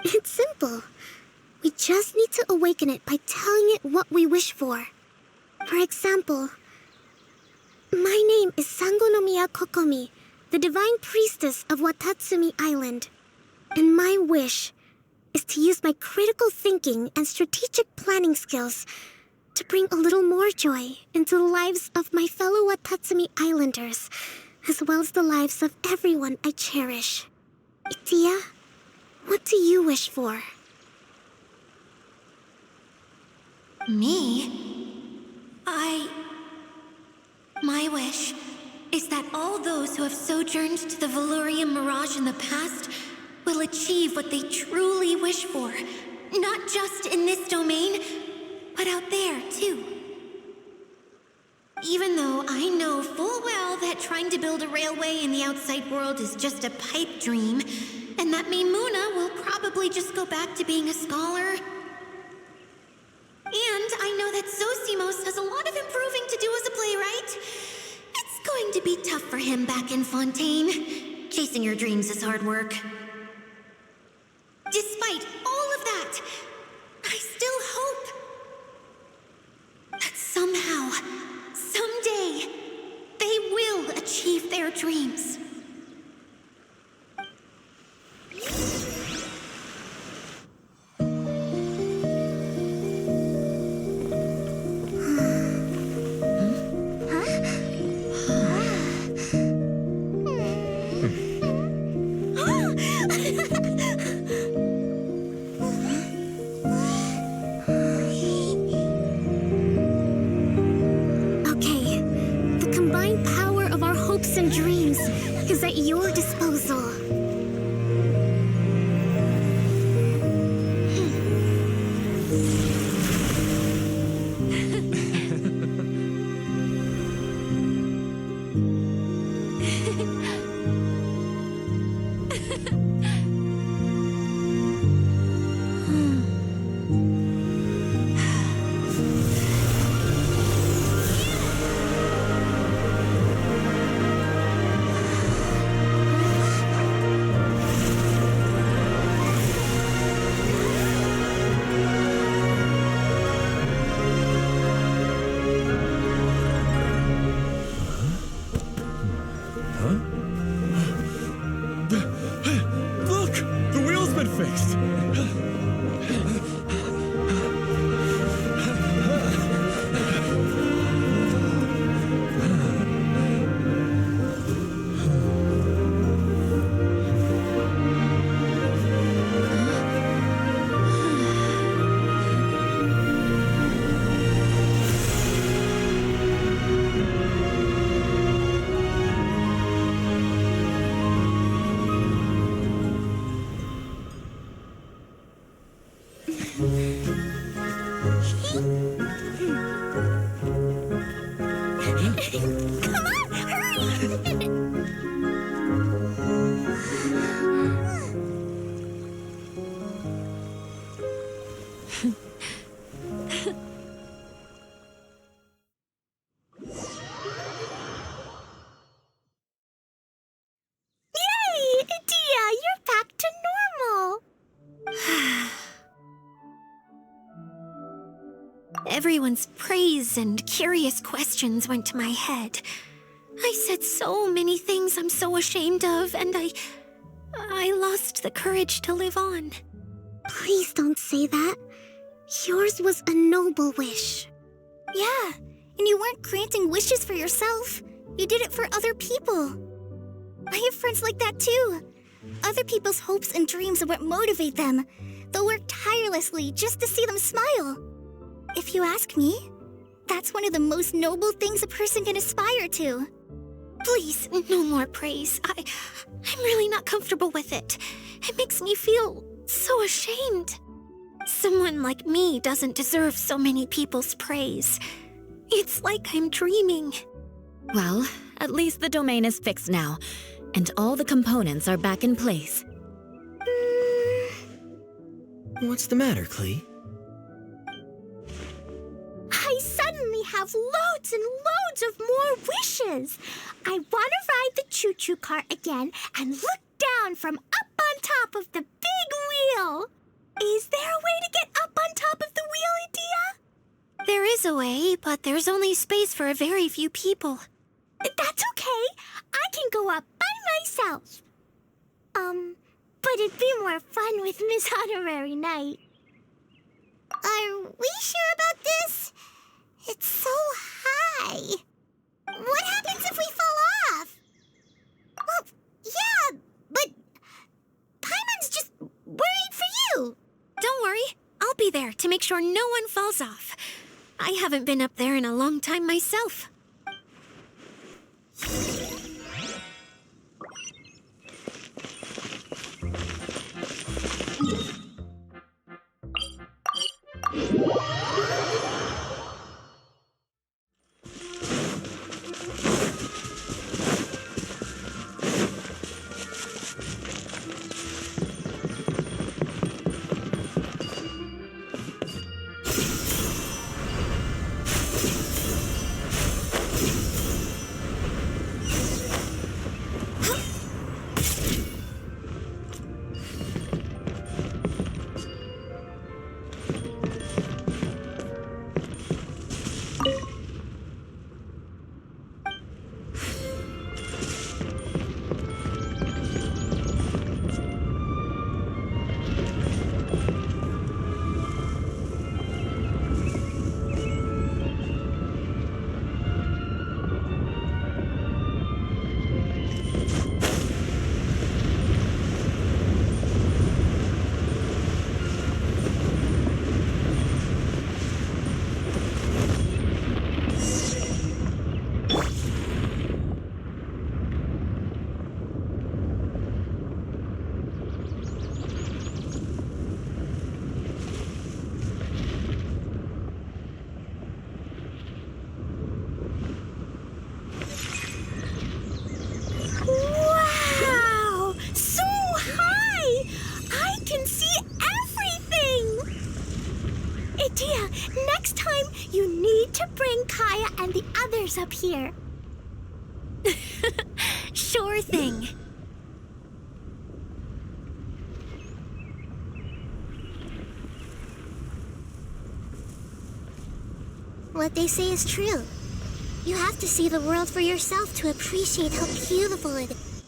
F: It's simple. We just need to awaken it by telling it what we wish for. For example, my name is Sangonomiya Kokomi, the divine priestess of Watatsumi Island. And my wish is to use my critical thinking and strategic planning skills to bring a little more joy into the lives of my fellow Watatsumi Islanders, as well as the lives of everyone I cherish. Itia, what do you wish for?
A: Me? My wish is that all those who have sojourned to the Valyrian Mirage in the past will achieve what they truly wish for. Not just in this domain, but out there, too. Even though I know full well that trying to build a railway in the outside world is just a pipe dream, and that Mimuna will probably just go back to being a scholar. And I know that Zosimos has a lot of improving to do as a playwright. It's going to be tough for him back in Fontaine. Chasing your dreams is hard work. Despite all of that, I still hope that somehow, someday, they will achieve their dreams.
F: And dreams is at your disposal.
I: Come on, hurry! Yay! Dia, you're back to normal!
A: Everyone's praise and curious questions went to my head. I said so many things I'm so ashamed of, and I lost the courage to live on.
F: Please don't say that. Yours was a noble wish.
I: Yeah, and you weren't granting wishes for yourself. You did it for other people. I have friends like that too. Other people's hopes and dreams are what motivate them. They'll work tirelessly just to see them smile. If you ask me, that's one of the most noble things a person can aspire to.
A: Please, no more praise. I'm really not comfortable with it. It makes me feel so ashamed. Someone like me doesn't deserve so many people's praise. It's like I'm dreaming.
C: Well, at least the domain is fixed now, and all the components are back in place.
G: What's the matter, Klee?
I: I suddenly have loads and loads of more wishes. I want to ride the choo-choo cart again and look down from up on top of the big wheel. Is there a way to get up on top of the wheel, Adia?
A: There is a way, but there's only space for a very few people.
I: That's okay. I can go up by myself. But it'd be more fun with Miss Honorary Knight. Are we sure about this? It's so high. What happens if we fall off? Well, yeah, but Paimon's just worried for you.
A: Don't worry, I'll be there to make sure no one falls off. I haven't been up there in a long time myself.
I: Next time, you need to bring Kaya and the others up here.
A: Sure thing.
F: What they say is true. You have to see the world for yourself to appreciate how beautiful it is.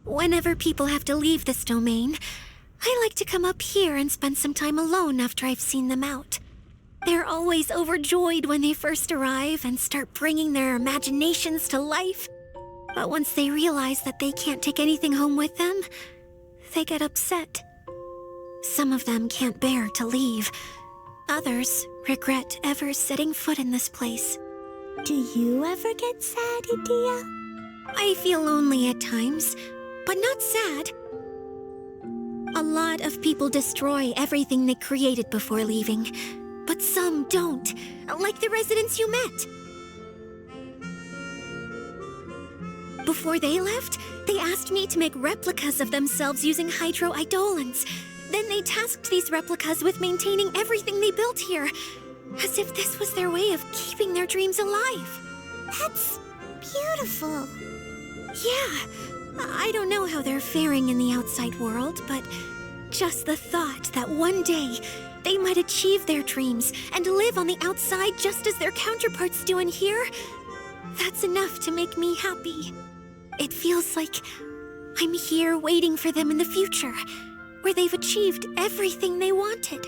A: Whenever people have to leave this domain, I like to come up here and spend some time alone after I've seen them out. They're always overjoyed when they first arrive and start bringing their imaginations to life. But once they realize that they can't take anything home with them, they get upset. Some of them can't bear to leave. Others regret ever setting foot in this place.
I: Do you ever get sad, Adia?
A: I feel lonely at times, but not sad. A lot of people destroy everything they created before leaving, but some don't, like the residents you met. Before they left, they asked me to make replicas of themselves using hydroidolins. Then they tasked these replicas with maintaining everything they built here, as if this was their way of keeping their dreams alive.
F: That's beautiful.
A: Yeah, I don't know how they're faring in the outside world, but just the thought that one day they might achieve their dreams and live on the outside just as their counterparts do in here, that's enough to make me happy. It feels like I'm here waiting for them in the future, where they've achieved everything they wanted.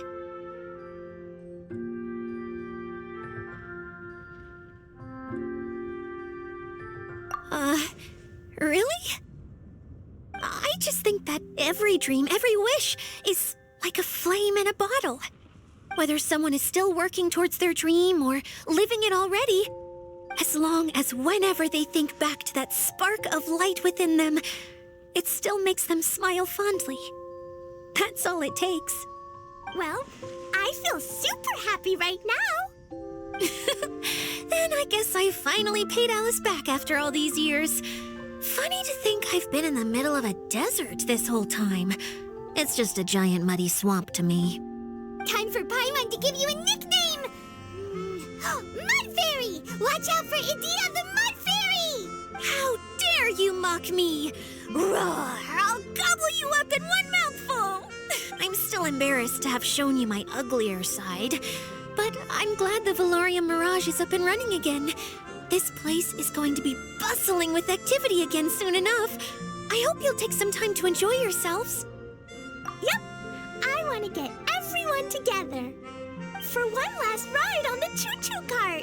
A: Really? I just think that every dream, every wish, is like a flame in a bottle. Whether someone is still working towards their dream or living it already, as long as whenever they think back to that spark of light within them, it still makes them smile fondly. That's all it takes.
I: Well, I feel super happy right now.
A: Then I guess I finally paid Alice back after all these years. Funny to think I've been in the middle of a desert this whole time. It's just a giant muddy swamp to me.
I: Time for Paimon to give you a nickname! Mud Fairy! Watch out for Idea the Mud Fairy!
A: How dare you mock me! Roar! I'll gobble you up in one mouthful! I'm still embarrassed to have shown you my uglier side, but I'm glad the Valorium Mirage is up and running again. This place is going to be bustling with activity again soon enough. I hope you'll take some time to enjoy yourselves.
I: Yep, I want to get everyone together for one last ride on the choo-choo cart.